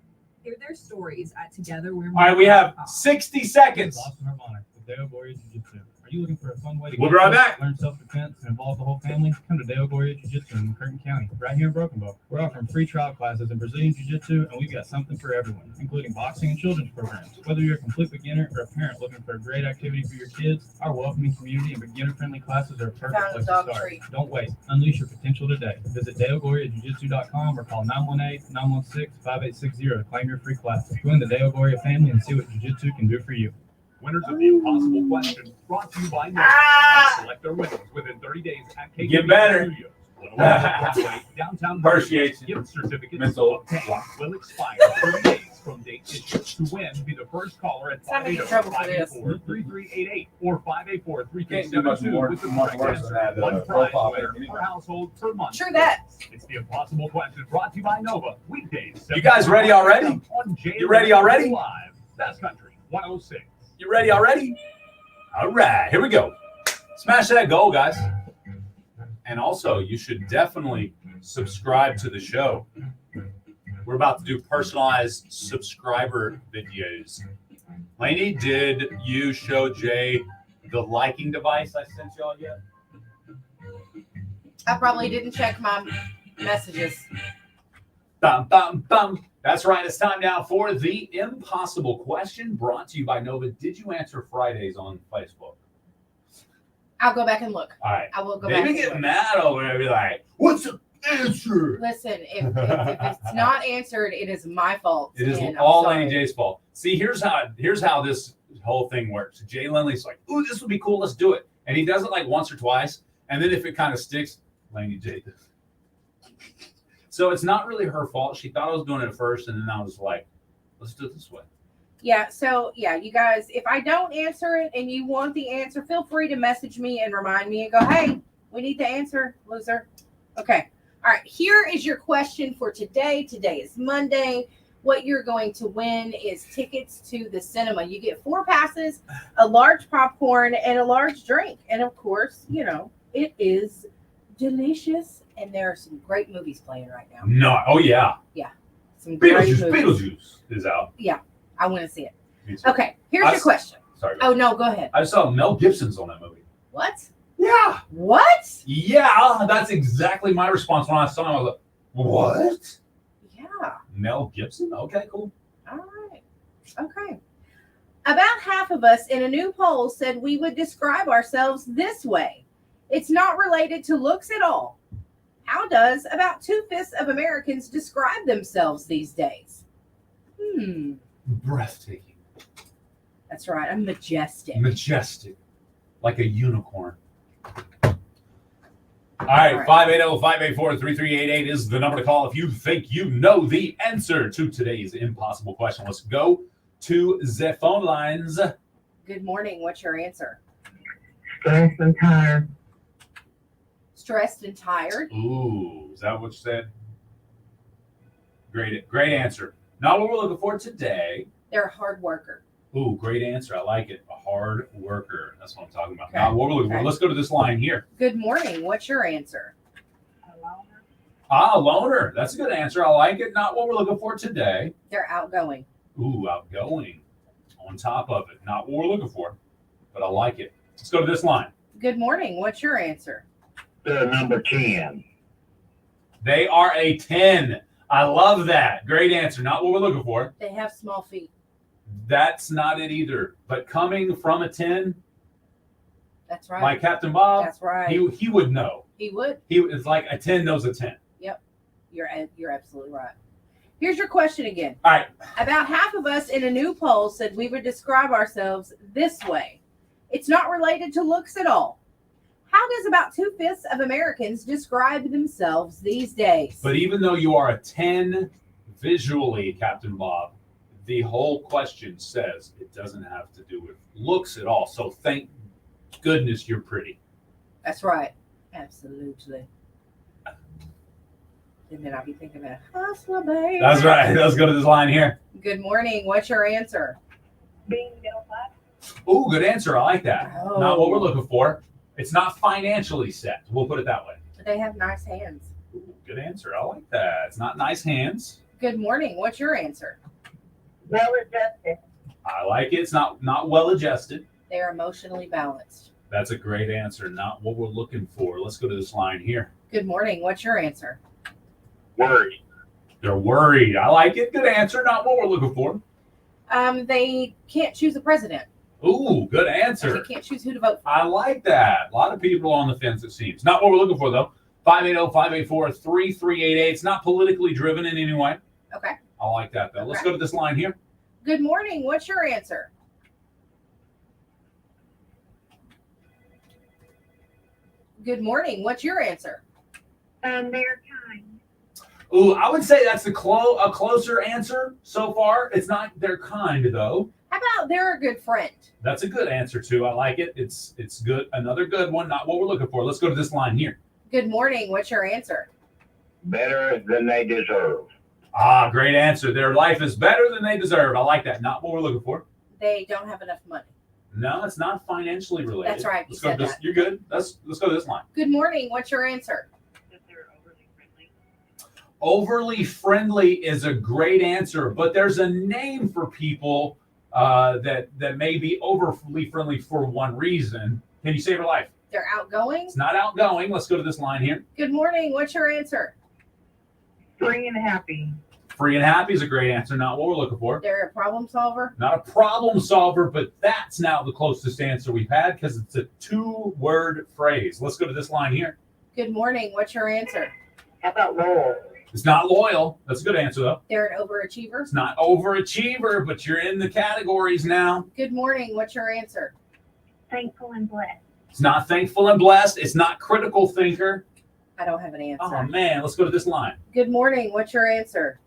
Hear their stories at Together We're All More. right, we have 60 seconds. Boston Harmonic with Deo Gloria Jiu-Jitsu. Are you looking for a fun way to We'll get be right fit, back. learn self-defense, and involve the whole family? Come to Deo Gloria Jiu-Jitsu in Curtin County, right here in Broken Bow. We're offering free trial classes in Brazilian Jiu-Jitsu, and we've got something for everyone, including boxing and children's programs. Whether you're a complete beginner or a parent looking for a great activity for your kids, our welcoming community and beginner-friendly classes are a perfect Found a place to dog start. treat. Don't wait. Unleash your potential today. Visit DeoGloriaJiu-Jitsu.com or call 918-916-5860 to claim your free class. Join the Deo Gloria family and see what Jiu-Jitsu can do for you. Winners of the Impossible Question, brought to you by Nova. Select their winners within 30 days at KKB Get better. Studios. 101 Broadway, downtown Appreciate you. Gift certificates Mental. obtained will expire 30 days from date issued. To win, be the first caller at Time to get in trouble for this. 584-3388 or Can't do much more- 584-3372 with the much correct worse than answer. that, One prize profile winner pic per anyway. household per month. True that. It's the Impossible Question, brought to you by Nova. Weekdays. You guys ready already? On You ready already? Live. Best Country 106. You ready already? All right, here we go. Smash that goal, guys. And also, you should definitely subscribe to the show. We're about to do personalized subscriber videos. Laney, did you show Jay the liking device I sent y'all yet? I probably didn't check my messages. Bum, bum, bum. That's right. It's time now for the impossible question brought to you by Nova. Did you answer Fridays on Facebook? I'll go back and look. All right. I will go They back be and getting look. mad over there and be like, what's the answer? Listen, if it's not answered, it is my fault. It is and I'm all sorry. Laney J's fault. See, here's how this whole thing works. Jay Lindley's like, ooh, this would be cool. Let's do it. And he does it like once or twice. And then if it kind of sticks, Laney J does. So it's not really her fault. She thought I was doing it at first. And then I was like, let's do it this way. Yeah, so yeah, you guys, if I don't answer it and you want the answer, feel free to message me and remind me and go, hey, we need the answer, loser. Okay. All right, here is your question for today. Today is Monday. What you're going to win is tickets to the cinema. You get 4 passes, a large popcorn, and a large drink. And of course, you know, it is delicious. And there are some great movies playing right now. No. Oh, yeah. Some great movies. Beetlejuice is out. I want to see it. Me too. Okay, here's your question. Sorry. Oh, no, go ahead. I saw Mel Gibson's on that movie. What? Yeah. What? Yeah. That's exactly my response when I saw him. I was like, what? Yeah. Mel Gibson? Okay, cool. All right. Okay. About half of us in a new poll said we would describe ourselves this way. It's not related to looks at all. How does about 2/5 of Americans describe themselves these days? Breathtaking. That's right. I'm majestic. Majestic. Like a unicorn. All right, 580-584-3388 is the number to call if you think you know the answer to today's impossible question. Let's go to the phone lines. Good morning. What's your answer? Stressed and tired. Stressed and tired. Ooh, is that what you said? Great answer. Not what we're looking for today. They're a hard worker. Ooh, great answer. I like it. A hard worker. That's what I'm talking about. Okay. Not what we're looking for. Let's go to this line here. Good morning. What's your answer? A loner. That's a good answer. I like it. Not what we're looking for today. They're outgoing. Ooh, outgoing. On top of it. Not what we're looking for, but I like it. Let's go to this line. Good morning. What's your answer? Number 10. They are a 10. I love that. Great answer. Not what we're looking for. They have small feet. That's not it either. But coming from a 10, That's right. like Captain Bob, That's right. he would know. He would. It's like a 10 knows a 10. You're absolutely right. Here's your question again. All right. About half of us in a new poll said we would describe ourselves this way. It's not related to looks at all. How does about 2/5 of Americans describe themselves these days? But even though you are a 10 visually, Captain Bob, the whole question says it doesn't have to do with looks at all. So thank goodness you're pretty. That's right. Absolutely. And then I'll be thinking about hustler, baby. That's right. Let's go to this line here. Good morning. What's your answer? Being middle class. Ooh, good answer. I like that. Oh. Not what we're looking for. It's not financially set. We'll put it that way. They have nice hands. Ooh, good answer. I like that. It's not nice hands. Good morning. What's your answer? Well adjusted. I like it. It's not well adjusted. They are emotionally balanced. That's a great answer. Not what we're looking for. Let's go to this line here. Good morning. What's your answer? Worried. They're worried. I like it. Good answer. Not what we're looking for. They can't choose a president. Ooh, good They answer. can't choose who to vote for. I like that. A lot of people on the fence, it seems. Not what we're looking for, though. 580-584-3388. It's not politically driven in any way. Okay. I like that, though. Let's Okay. go to this line here. Good morning. What's your answer? Good morning. What's your answer? They're kind. Ooh, I would say that's a closer answer so far. It's not they're kind, though. How about they're a good friend? That's a good answer, too. I like it. It's good. Another good one. Not what we're looking for. Let's go to this line here. Good morning. What's your answer? Better than they deserve. Ah, great answer. Their life is better than they deserve. I like that. Not what we're looking for. They don't have enough money. No, it's not financially related. That's right. You Let's go said to this. that. You're good. Let's go to this line. Good morning. What's your answer? That they're overly friendly. Overly friendly is a great answer, but there's a name for people that may be overly friendly for one reason. Can you save your life? They're outgoing. It's not outgoing. Let's go to this line here. Good morning. What's your answer? Free and happy. Free and happy is a great answer. Not what we're looking for. They're a problem solver. Not a problem solver, but that's now the closest answer we've had because it's a 2-word phrase. Let's go to this line here. Good morning. What's your answer? How about loyal? It's not loyal. That's a good answer, though. They're an overachiever. It's not overachiever, but you're in the categories now. Good morning. What's your answer? Thankful and blessed. It's not thankful and blessed. It's not critical thinker. I don't have an answer. Oh, man. Let's go to this line. Good morning. What's your answer?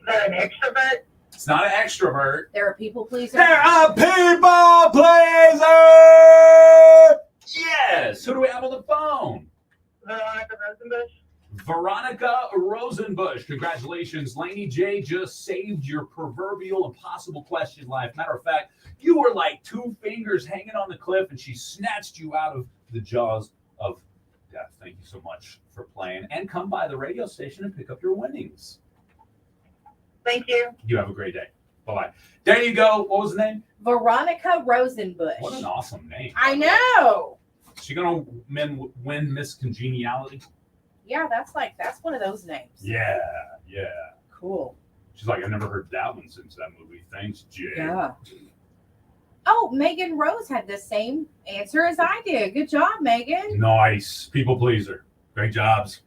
They're an extrovert. It's not an extrovert. They're a people pleaser. They're a people pleaser! Yes! Who do we have on the phone? Veronica Rosenbush. Veronica Rosenbush, congratulations. Laney J just saved your proverbial impossible question life. Matter of fact, you were like 2 fingers hanging on the cliff and she snatched you out of the jaws of death. Thank you so much for playing. And come by the radio station and pick up your winnings. Thank you. You have a great day. Bye-bye. There you go. What was the name? Veronica Rosenbush. What an awesome name. I know. Is she going to win Miss Congeniality? Yeah, that's one of those names. Yeah. Cool. She's like, I've never heard that one since that movie. Thanks, Jay. Yeah. Oh, Megan Rose had the same answer as I did. Good job, Megan. Nice. People pleaser. Great jobs.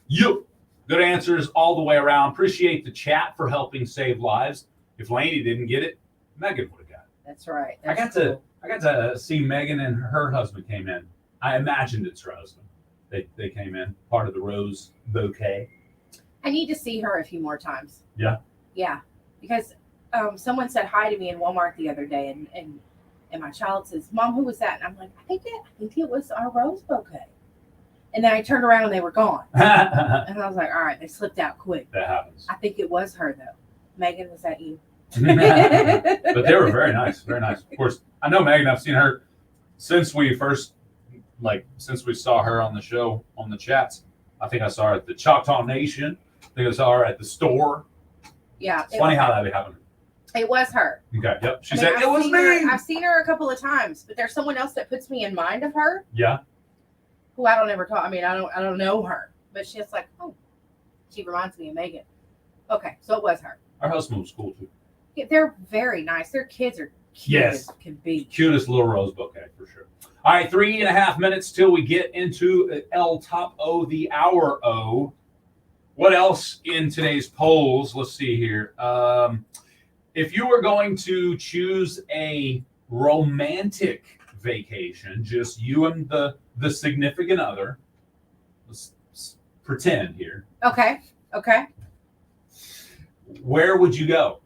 You. Good answers all the way around. Appreciate the chat for helping save lives. If Laney didn't get it, Megan would have got it. That's right. I got to see Megan and her husband came in. I imagined it's her husband. They came in, part of the Rose bouquet. I need to see her a few more times. Yeah? Yeah, because someone said hi to me in Walmart the other day, and my child says, "Mom, who was that?" And I'm like, I think it was our Rose bouquet. And then I turned around and they were gone. And I was like, all right, they slipped out quick. That happens. I think it was her, though. Megan, was that you? But they were very nice. Very nice. Of course, I know Megan. I've seen her since we saw her on the show, on the chats. I think I saw her at the Choctaw Nation. I think I saw her at the store. Yeah. It's funny how that happened. It was her. Okay. Yep. She said, I've it was seen me. I've seen her a couple of times, but there's someone else that puts me in mind of her. Yeah. Who I don't ever talk. I mean, I don't know her, but she's like, oh, she reminds me of Megan. Okay, so it was her. Our husband was cool too. Yeah, they're very nice. Their kids are cute as can be. Cutest little rose bouquet for sure. All right, 3.5 minutes till we get into El Top O, the Hour O. What else in today's polls? Let's see here. If you were going to choose a romantic vacation, just you and the significant other, let's pretend here. Okay. Where would you go?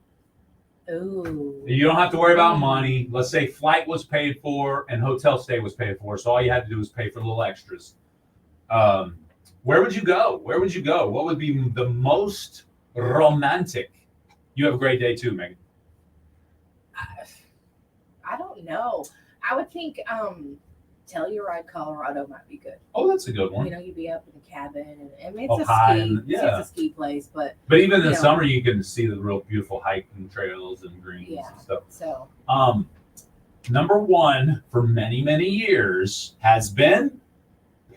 Ooh. You don't have to worry about money. Let's say flight was paid for and hotel stay was paid for, so all you had to do was pay for the little extras. Where would you go? What would be the most romantic? You have a great day too, Megan. I don't know. I would think Telluride, Colorado might be good. Oh, that's a good one. You know, you'd be up in a cabin, and I mean, Oh, it's high a ski. and- yeah. It's a ski place, but But even in you the know. summer, you can see the real beautiful hiking trails and greens Yeah. and stuff. So Number one for many, many years has been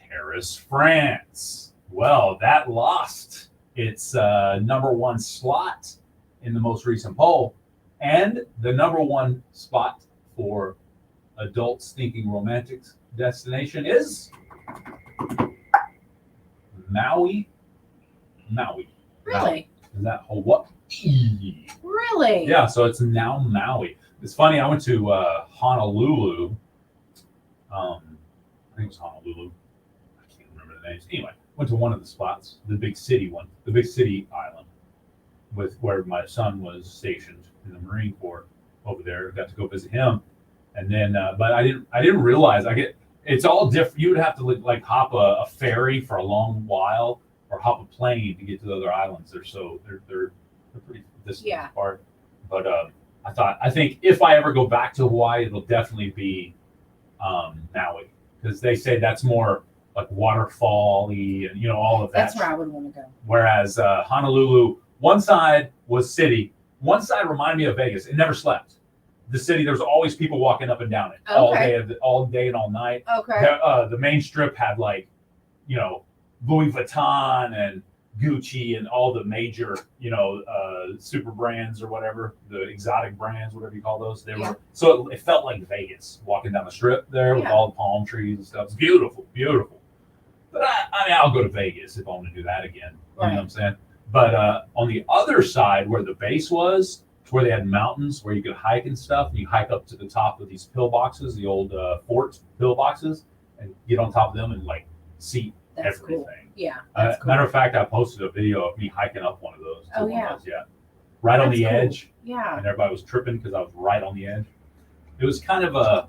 Paris, France. Well, that lost its number one slot in the most recent poll, and the number one spot for adults thinking romantic destination is Maui. really, Is that Hawaii? really, Yeah, so it's now Maui. It's funny, I went to Honolulu. I think it was Honolulu. I can't remember the names. Anyway, went to one of the spots, the big city one, the big city island, with where my son was stationed in the Marine Corps over there. Got to go visit him, and then, but I didn't realize it's all different. You would have to like hop a ferry for a long while, or hop a plane to get to the other islands. They're pretty distant apart. But I think if I ever go back to Hawaii, it'll definitely be Maui, because they say that's more like waterfall-y and all of that. that's where I would want to go. Whereas Honolulu, one side was city, one side reminded me of Vegas. It never slept. The city, there's always people walking up and down it all day and all night. Okay. The main strip had Louis Vuitton and Gucci and all the major, super brands or whatever, the exotic brands, whatever you call those. So it felt like Vegas walking down the strip there with all the palm trees and stuff. It's beautiful, beautiful. But I'll go to Vegas if I want to do that again. You know what I'm saying? But on the other side, where the base was, where they had mountains where you could hike and stuff, and you hike up to the top of these pillboxes, the old fort pillboxes, and get on top of them and see That's everything. cool. Yeah. That's cool. Matter of fact, I posted a video of me hiking up one of those. Oh, yeah. Right on That's the cool. edge. Yeah. And everybody was tripping because I was right on the edge. It was kind of a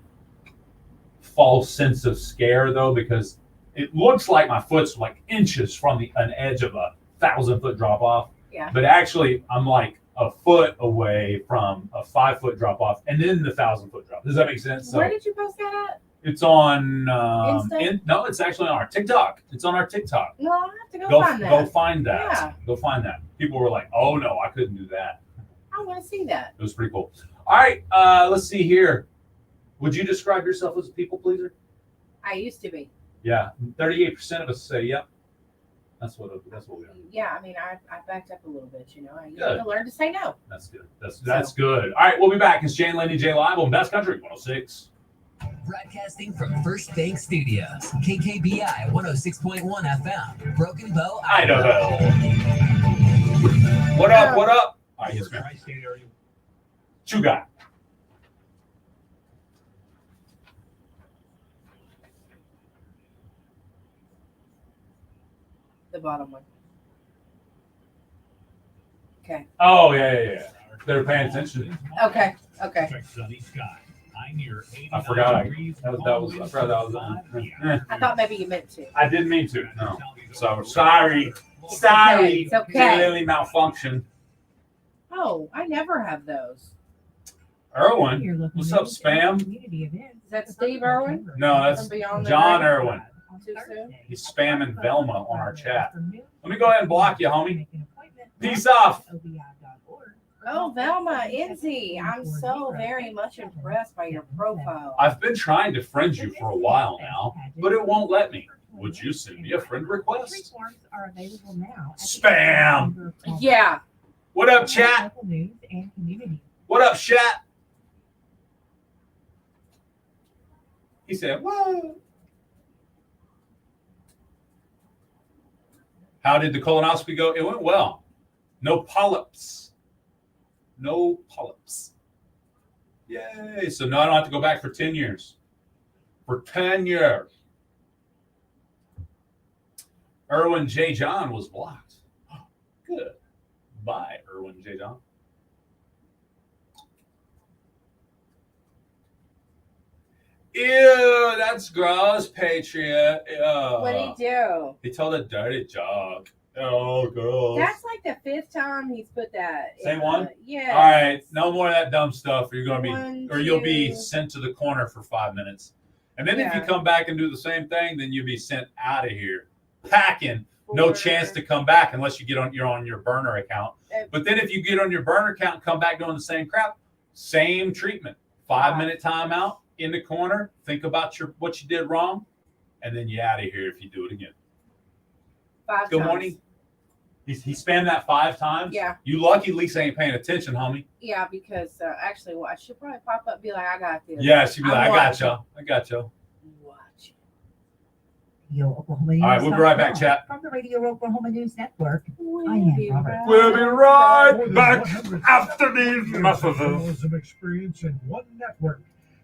false sense of scare, though, because it looks like my foot's like inches from an edge of a 1,000-foot drop off. Yeah. But actually, I'm like a foot away from a 5-foot drop off, and then the 1,000-foot drop. Does that make sense? Where did you post that at? It's on. Insta? No, it's actually on our TikTok. It's on our TikTok. No, I'll have to go find that. Go find that. Yeah. Go find that. People were like, "Oh no, I couldn't do that." I want to see that. It was pretty cool. All right, let's see here. Would you describe yourself as a people pleaser? I used to be. Yeah, 38% of us say yep. That's what we are. Yeah, I mean, I backed up a little bit, you know. I used Good. to learn to say no. That's good. That's good. All right, we'll be back. It's Jay and Laney J live on Best Country 106. Broadcasting from First Bank Studios, KKBI 106.1 FM, Broken Bow, Idaho. What up? What up? All right, yes, ma'am. Tri-state area. What you got? The bottom one. Okay. Oh yeah. They're paying attention. Okay. Check sunny sky. High near 89 I forgot. degrees. I forgot that was on. I thought maybe you meant to. I didn't mean to. No. So sorry. Sorry. It's okay. Clearly malfunction. Oh, I never have those. Erwin, what's up, spam? Is that Steve Irwin? No, that's From Beyond the John Grave? Irwin. Too soon? He's spamming Velma on our chat. Let me go ahead and block you, homie. Peace off. Oh, Velma, Enzi, I'm so very much impressed by your profile. I've been trying to friend you for a while now, but it won't let me. Would you send me a friend request? Spam. Yeah. What up, chat? What up, chat? He said, "Whoa." How did the colonoscopy go? It went well. No polyps. No polyps. Yay. So now I don't have to go back for 10 years. For 10 years. Erwin J. John was blocked. Good. Bye, Erwin J. John. Ew, that's gross, Patriot. Ew. What'd he do? He told a dirty joke. Oh, gross. That's like the 5th time he's put that. Same one? Yeah. All right, no more of that dumb stuff. Or you're gonna be, One, or you'll be two. sent to the corner for 5 minutes, and then if you Yeah. come back and do the same thing, then you'll be sent out of here, packing. No 4. chance to come back unless you're on your burner account. But then if you get on your burner account and come back doing the same crap, same treatment. 5-minute timeout in the corner. Think about what you did wrong, and then you're out of here if you do it again. 5 Good times. morning. He spammed that 5 times. Yeah. You lucky Lisa ain't paying attention, homie. Yeah, because actually, well, I should probably pop up and be like, I got this. Yeah, she'd be like, I'm I got watching. y'all. I got y'all. Watch. Oklahoma All right, we'll be right back, chat. From the Radio Oklahoma News Network, We'll I am be Robert. right We'll be right More than back 100 after these years of messages. journalism experience in one network.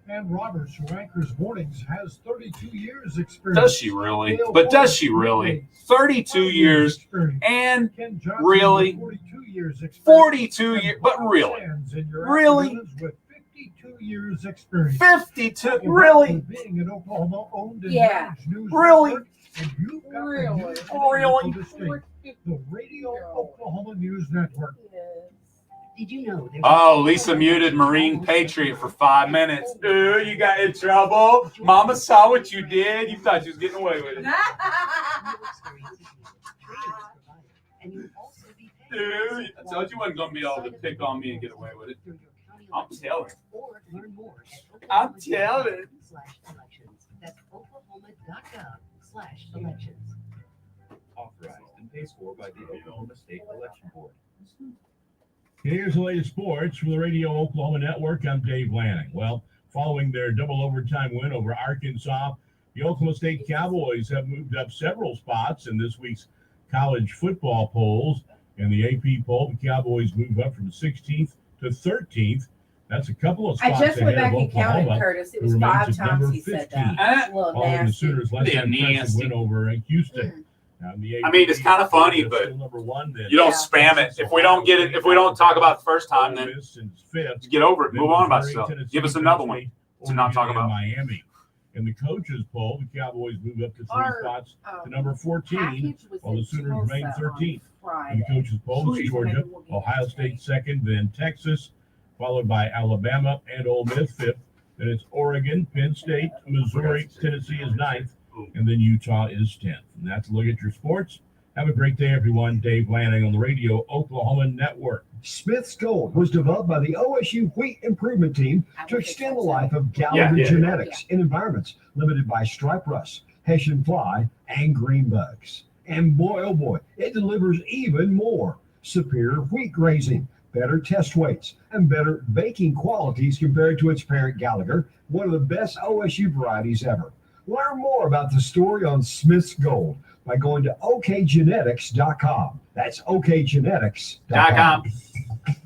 And Roberts, who anchors mornings, has 32 years experience. Does she really? But does she really? 32 years and Ken Johnson really? with 42 years experience. 42 And years, but Bob really? Sands in your Really? afternoons with 52 years experience. 52? Well, Really? Being an Oklahoma-owned and Yeah. managed news Really? network, and you've got the Really? news Really? for the state. The Radio Oklahoma News Network. Yes. Did you know? Oh, Lisa muted Marine Patriot for 5 minutes. Ooh, you got in trouble. Mama saw what you did. You thought you was getting away with it. Dude, I told you wasn't going to be able to pick on me and get away with it. I'm telling. I'm telling. That's oklahoma.gov/elections. Authorized and paid for by the Oklahoma State Election Board. Here's the latest sports from the Radio Oklahoma Network. I'm Dave Lanning. Well, following their double overtime win over Arkansas, the Oklahoma State Cowboys have moved up several spots in this week's college football polls. In the AP poll, the Cowboys move up from 16th to 13th. That's a couple of I spots just went ahead back of and counted, Oklahoma, Curtis. It who was remains 5 at times number he said 15. that. It's a little Following the nasty. Sooners' less They're than impressive nasty. win over Houston. Mm. Now, the I mean, it's kind of funny, they're but still number one, then. You don't Yeah. spam it. If we don't get it, if we don't talk about it the first time, then Ole Miss is fifth. get over it. Then Move on about Missouri, yourself. Tennessee, Give us another Penn one State, to not talk Oregon, about. and Miami. In the coaches poll, the Cowboys move up to three Our, spots to number 14, package was while the in Sooners Tulsa remain on 13th. In the Friday. coaches poll, it's Georgia, Maybe we'll get Ohio that State today. 2nd, then Texas, followed by Alabama and Ole Miss 5th. Then it's Oregon, Penn State, Missouri, Tennessee is 9th, and then Utah is 10th. And that's a look at your sports. Have a great day, everyone. Dave Lanning on the Radio Oklahoma Network. Smith's Gold was developed by the OSU Wheat Improvement Team to extend the life of Gallagher genetics in environments limited by striped rust, Hessian fly, and green bugs. And boy, oh boy, it delivers even more. Superior wheat grazing, better test weights, and better baking qualities compared to its parent Gallagher, one of the best OSU varieties ever. Learn more about the story on Smith's Gold by going to okgenetics.com. That's okgenetics.com.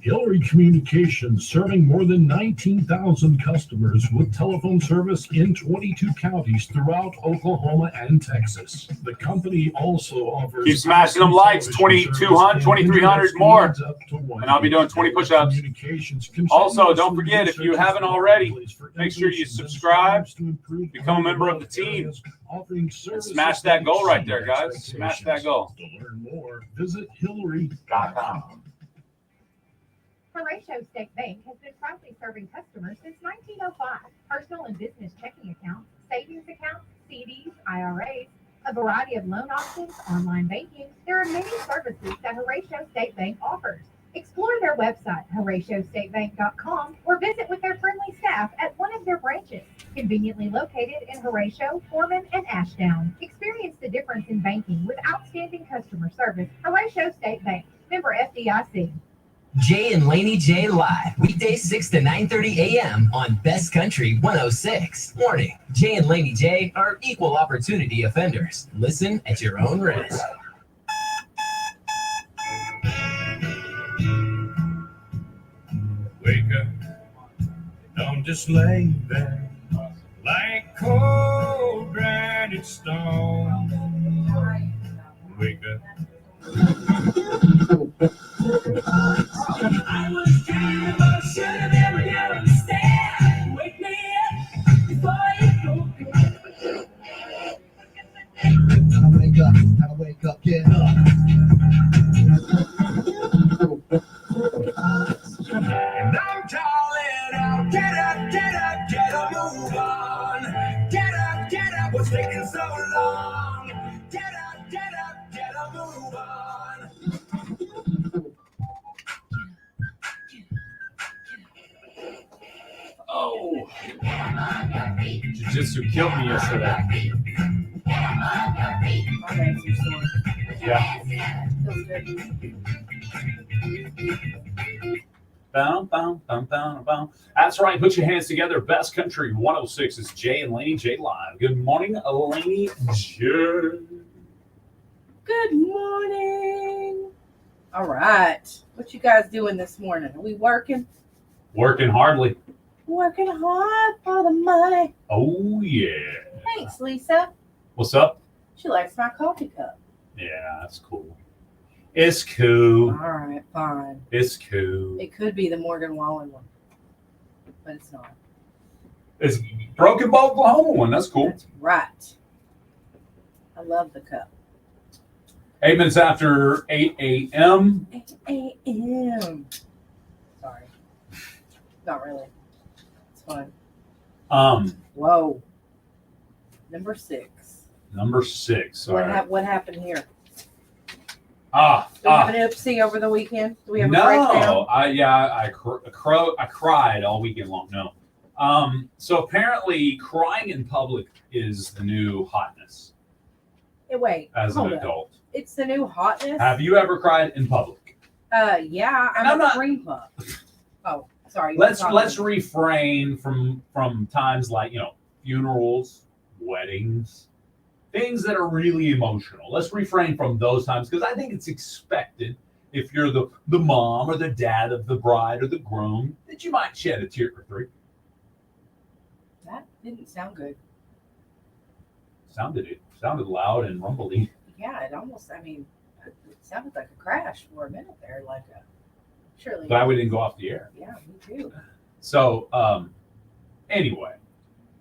Hillary Communications, serving more than 19,000 customers with telephone service in 22 counties throughout Oklahoma and Texas. The company also offers... Keep smashing them likes, 2,200, 2,300 more. And I'll be doing 20 push-ups. Also, don't forget, if you haven't already, make sure you subscribe, become a member of the team, and smash that goal right there, guys. Smash that goal. To learn more, visit Hillary.com. Horatio State Bank has been proudly serving customers since 1905. Personal and business checking accounts, savings accounts, CDs, IRAs, a variety of loan options, online banking. There are many services that Horatio State Bank offers. Explore their website, HoratioStateBank.com, or visit with their friendly staff at one of their branches, conveniently located in Horatio, Foreman, and Ashdown. Experience the difference in banking with outstanding customer service. Horatio State Bank, member FDIC. Jay and Laney J live, weekdays 6 to 9:30 a.m. on Best Country 106. Warning, Jay and Laney J are equal opportunity offenders. Listen at your own risk. Wake up, don't just lay there like cold granite stone. Wake up. I was dreaming, but I should have never understand. Wake me up before you go. How to wake up, get up. And I'm calling out, get up, move on. Get up, what's taking so long? Get up, move on. Oh, Jiu-Jitsu killed me yesterday. My legs are sore. Yeah. Feels good. Bow, bow, bow, bow, bow. That's right. Put your hands together. Best Country 106 is Jay and Laney J live. Good morning, Laney J. Good morning. All right. What you guys doing this morning? Are we working? Working hardly. Working hard for the money. Oh, yeah. Thanks, Lisa. What's up? She likes my coffee cup. Yeah, that's cool. It's cool. All right, fine. It's cool. It could be the Morgan Wallen one, but it's not. It's Broken Bow, Oklahoma one. That's cool. That's right. I love the cup. 8 minutes after 8 a.m. 8 a.m. Sorry. Not really. It's fine. Whoa. Number 6. Number 6. All right. What happened here? Do we have an oopsie over the weekend? Do we have a breakdown? No, I cried all weekend long. No. So apparently crying in public is the new hotness Hey, wait. as an hold up. adult. It's the new hotness? Have you ever cried in public? Yeah, I'm I'm a not- cream puff. Oh, sorry. Let's refrain from times like, funerals, weddings, things that are really emotional. Let's refrain from those times because I think it's expected if you're the mom or the dad of the bride or the groom that you might shed a tear or three. That didn't sound good. It sounded loud and rumbly. Yeah, it sounded like a crash for a minute there, like a surely. Glad we didn't go off the air. Yeah, me too. So, anyway,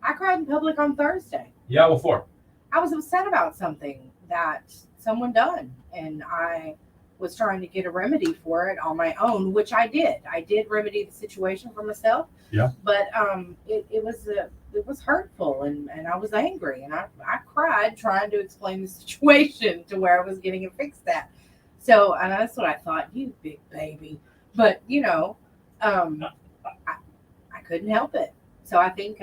I cried in public on Thursday. Yeah, what for? I was upset about something that someone done, and I was trying to get a remedy for it on my own, which I did. I did remedy the situation for myself. Yeah. But it was hurtful, and I was angry, and I cried trying to explain the situation to where I was getting it fixed at. So, and that's what I thought, you big baby. But I couldn't help it. So I think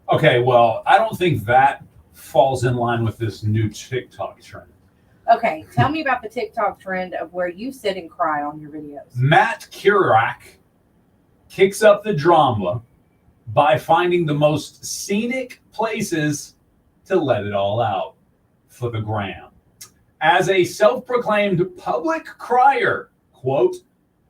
Okay, well, I don't think that falls in line with this new TikTok trend. Okay, tell me about the TikTok trend of where you sit and cry on your videos. Matt Kurak kicks up the drama by finding the most scenic places to let it all out for the gram. As a self-proclaimed public crier, quote,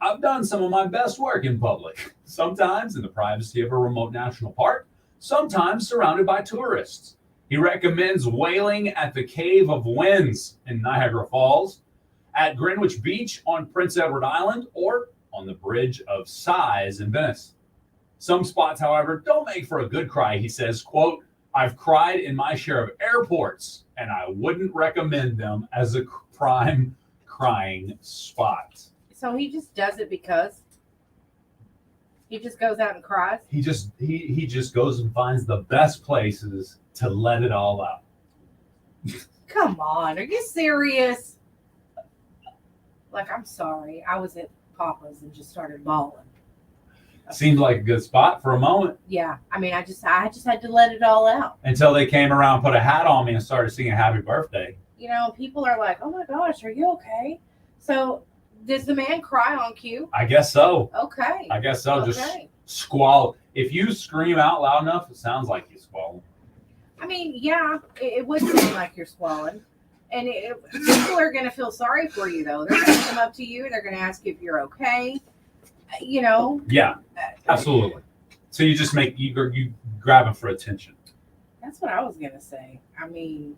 I've done some of my best work in public, sometimes in the privacy of a remote national park, sometimes surrounded by tourists. He recommends whaling at the Cave of Winds in Niagara Falls, at Greenwich Beach on Prince Edward Island, or on the Bridge of Sighs in Venice. Some spots, however, don't make for a good cry. He says, quote, I've cried in my share of airports, and I wouldn't recommend them as a prime crying spot. So he just does it because he just goes out and cries? He just goes and finds the best places to let it all out. Come on, are you serious? Like, I'm sorry. I was at Papa's and just started bawling. Seemed like a good spot for a moment. Yeah, I mean, I just had to let it all out. Until they came around, put a hat on me, and started singing Happy Birthday. People are like, oh my gosh, are you okay? So, does the man cry on cue? I guess so. Okay. I guess so. Okay. Just squall. If you scream out loud enough, it sounds like you squall. I mean, yeah, it would seem like you're swallowing. And people are going to feel sorry for you, though. They're going to come up to you. They're going to ask you if you're okay. Yeah, absolutely. So you just you grab them for attention. That's what I was going to say. I mean,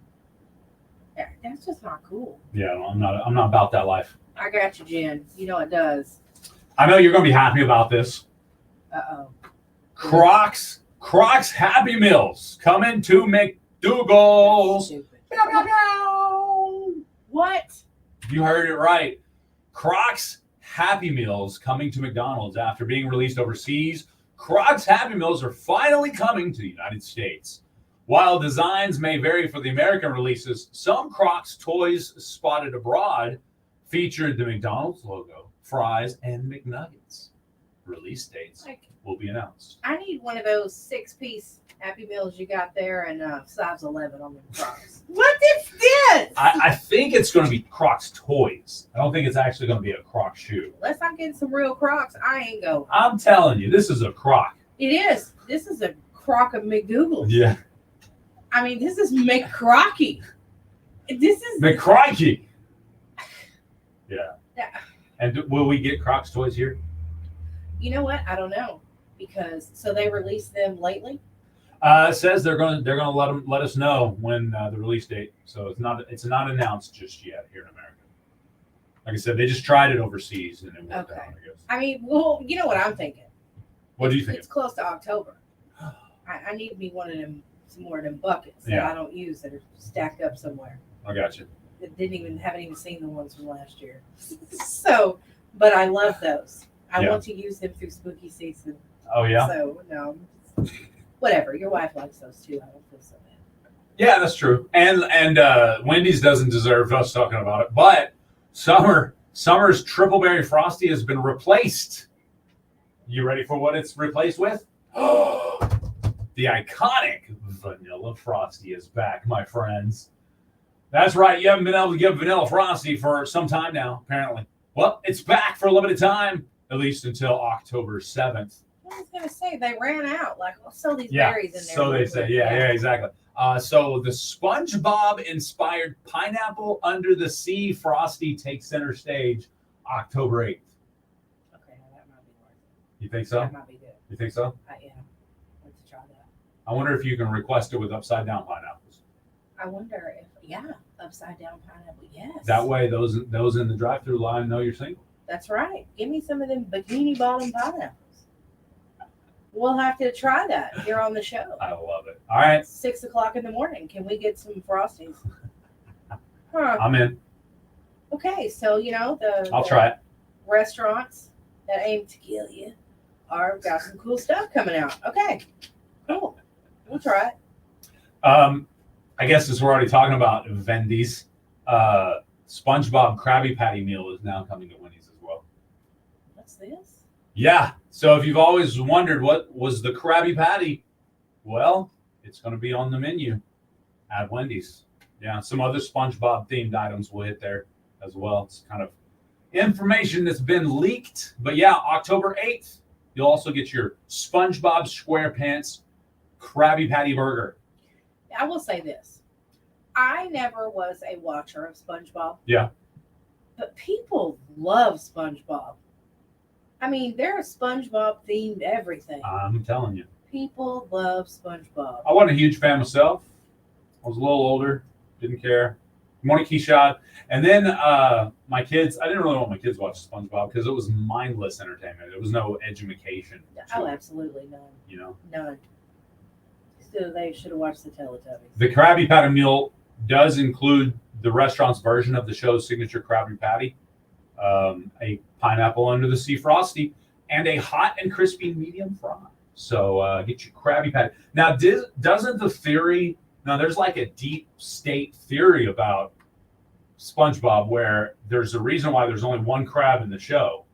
that's just not cool. Yeah, I'm not about that life. I got you, Jen. You know it does. I know you're going to be happy about this. Uh-oh. Crocs Happy Meals coming to McDougal's. Stupid. Meow, meow, meow. What? You heard it right. Crocs Happy Meals coming to McDonald's after being released overseas. Crocs Happy Meals are finally coming to the United States. While designs may vary for the American releases, some Crocs toys spotted abroad featured the McDonald's logo, fries, and McNuggets. Release dates will be announced. I need one of those 6-piece Happy Meals you got there and size 11 on the Crocs. What is this? I think it's going to be Crocs toys. I don't think it's actually going to be a Croc shoe. Unless I'm getting some real Crocs, I ain't going. I'm telling you, this is a Croc. It is. This is a Croc of McDougal's. Yeah. I mean, this is McCrocky. This is McCrocky. Yeah. And will we get Crocs toys here? You know what? I don't know, because they released them lately. It says they're going to let us know when the release date. So it's not announced just yet here in America. Like I said, they just tried it overseas and it worked out, I guess. I mean, well, you know what I'm thinking. What do you think? It's close to October. I need me one of them, some more of them buckets that I don't use that are stacked up somewhere. I got you. Haven't even seen the ones from last year. So, but I love those. I want to use them through spooky season. Oh yeah. So no, whatever. Your wife likes those too. I don't feel so bad. Yeah, that's true. And Wendy's doesn't deserve us talking about it, but Summer's Triple Berry Frosty has been replaced. You ready for what it's replaced with? The iconic Vanilla Frosty is back, my friends. That's right. You haven't been able to get Vanilla Frosty for some time now, apparently. Well, it's back for a limited time, at least until October 7th. I was going to say, they ran out. Like, let's sell these berries in there. So they say. Yeah, exactly. So the SpongeBob-inspired Pineapple Under the Sea Frosty takes center stage October 8th. Okay, that might be worth it. You think so? That might be good. You think so? Yeah, I'd like to try that. I wonder if you can request it with upside-down pineapples. I wonder if, upside-down pineapple, yes. That way, those in the drive-thru line know you're single. That's right. Give me some of them bikini bottom pineapples. We'll have to try that here on the show. I love it. All right. 6 o'clock in the morning. Can we get some Frosties? Huh. I'm in. Okay, so I'll try it. restaurants that aim to kill you are got some cool stuff coming out. Okay, cool. We'll try it. I guess since we're already talking about Wendy's, SpongeBob Krabby Patty meal is now coming to Wendy's as well. What's this? Yeah. So if you've always wondered what was the Krabby Patty, well, it's going to be on the menu at Wendy's. Yeah. Some other SpongeBob themed items will hit there as well. It's kind of information that's been leaked. But yeah, October 8th, you'll also get your SpongeBob SquarePants Krabby Patty burger. I will say this. I never was a watcher of SpongeBob. Yeah. But people love SpongeBob. I mean, they're a SpongeBob themed everything. I'm telling you. People love SpongeBob. I wasn't a huge fan myself. I was a little older. Didn't care. Good morning, Keyshawn. And then my kids, I didn't really want my kids to watch SpongeBob because it was mindless entertainment. There was no education. Oh, absolutely none. You know? None. So they should have watched the Teletubbies. The Krabby Patty meal does include the restaurant's version of the show's signature Krabby Patty, a pineapple under the sea frosty, and a hot and crispy medium fry. So get your Krabby Patty. Now, doesn't the theory... Now, there's like a deep state theory about SpongeBob where there's a reason why there's only one crab in the show.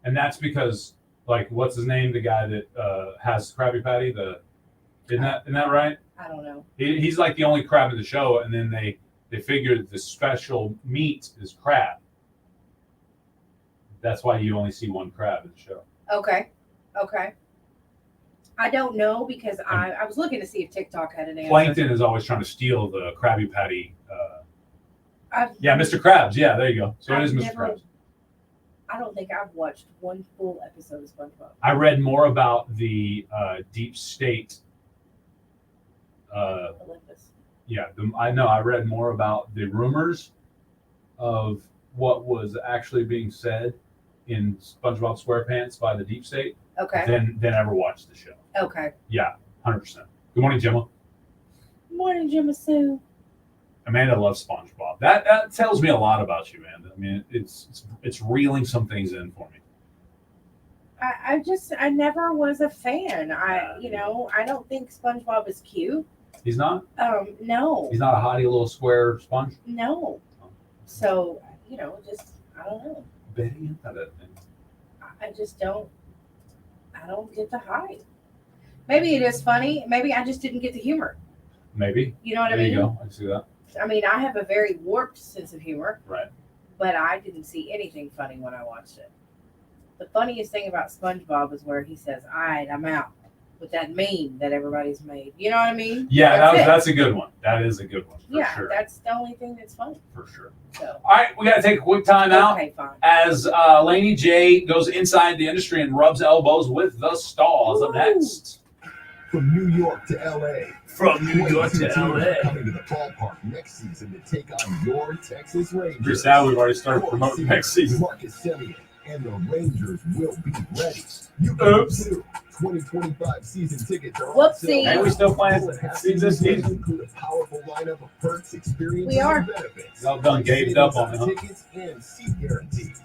And that's because, like, what's his name? The guy that has Krabby Patty? Isn't that right? I don't know. He's like the only crab in the show, and then they figured the special meat is crab. That's why you only see one crab in the show. Okay. I don't know because I was looking to see if TikTok had an answer. Plankton is always trying to steal the Krabby Patty. Mr. Krabs. Yeah, there you go. So it is Mr. Krabs. I don't think I've watched one full episode of SpongeBob. I read more about the deep state. Olympus. Yeah, I read more about the rumors of what was actually being said in SpongeBob SquarePants by the deep state. Okay. Than ever watched the show. Okay. Yeah, 100%. Good morning, Gemma. Good morning, Gemma Sue. Amanda loves SpongeBob. That tells me a lot about you, man. I mean, it's reeling some things in for me. I never was a fan. I don't think SpongeBob is cute. He's not? No. He's not a hottie little square sponge? No. So, just, I don't know. Betty, that thing. I just don't. I don't get the hype. Maybe it is funny. Maybe I just didn't get the humor. Maybe. You know what I mean? There you go. I see that. I mean, I have a very warped sense of humor. Right. But I didn't see anything funny when I watched it. The funniest thing about SpongeBob is where he says, "All right, I'm out," with that meme that everybody's made. You know what I mean? Yeah, that's a good one. That is a good one. Sure. That's the only thing that's funny. For sure. So. All right, we got to take a quick time out. Okay, fine. As Laney J goes inside the industry and rubs elbows with the stars. Up next. From New York to LA. From New York to LA. Coming to the ballpark next season to take on your Texas Rangers. Pretty sad we've already started promoting next season. Marcus Semien and the Rangers will be ready. You can too. 2025 season tickets are on sale. And we still playing season. Include a powerful lineup of perks, experiences, We are. and benefits. Y'all done gaved up on it, huh? Tickets and seat guarantees.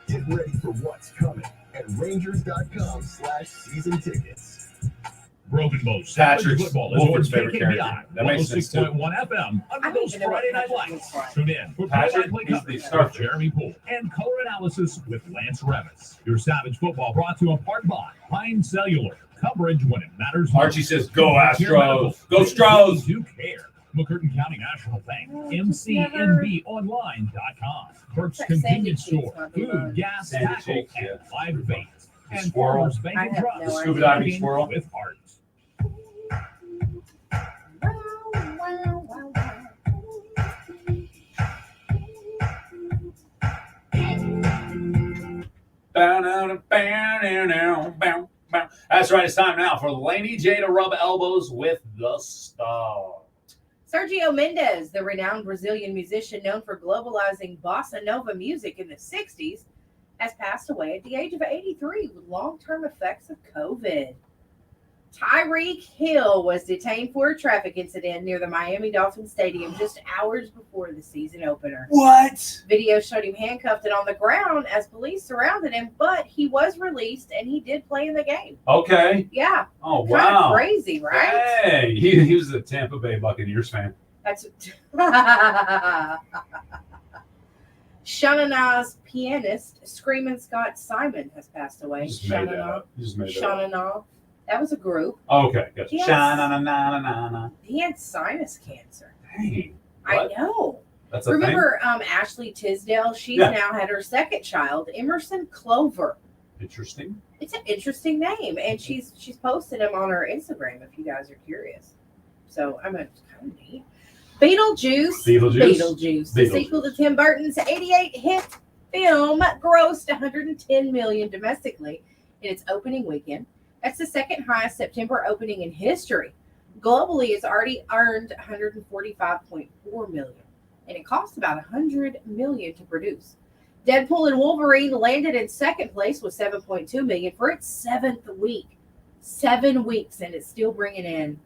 Get ready for what's coming at Rangers.com/season tickets. Broken Bow Patrick's football Wolford's is favorite character. That makes sense, too. 106.1 FM on those Friday night lights. Tune in for Patrick play-by-play is the coverage star. with Jeremy Poole and color analysis with Lance Revis. Your Savage football brought to you in part by Pine Cellular. Coverage when it matters. Archie says, "Go Astros! Go Stros!" To care. McCurtain County National Bank. MCNBOnline.com. Perks Like Convenience Sandy Store. Cheeks, Food, gas, Sandy tackle, Cheeks, and yeah. live bait. And Squirrel. Farmers Bank I and have Trust. no Scuba idea. diving squirrel. With heart. That's right. It's time now for Laney J to rub elbows with the star. Sergio Mendes, the renowned Brazilian musician known for globalizing bossa nova music in the 60s, has passed away at the age of 83 with long-term effects of COVID. Tyreek Hill was detained for a traffic incident near the Miami Dolphins Stadium just hours before the season opener. What? Video showed him handcuffed and on the ground as police surrounded him, but he was released and he did play in the game. Okay. Yeah. Oh, Kind wow. of crazy, right? Hey, he was a Tampa Bay Buccaneers fan. That's Sha-na-na's pianist, Screamin' Scott Simon, has passed away. You just made that up. You just made that up. Sha-na-na. That was a group. Okay, gotcha. Yes. Sha-na-na-na-na-na. He had sinus cancer. Dang. I What? know. That's a Remember Ashley Tisdale? She's now had her second child, Emerson Clover. thing? Interesting. It's an interesting name, and she's posted him on her Instagram if you guys are curious. So I'm kind of neat. Beetlejuice. The sequel to Tim Burton's 88 hit film grossed $110 million domestically in its opening weekend. That's the second highest September opening in history. Globally, it's already earned $145.4 million, and it cost about $100 million to produce. Deadpool and Wolverine landed in second place with $7.2 million for its seventh week. 7 weeks, and it's still bringing in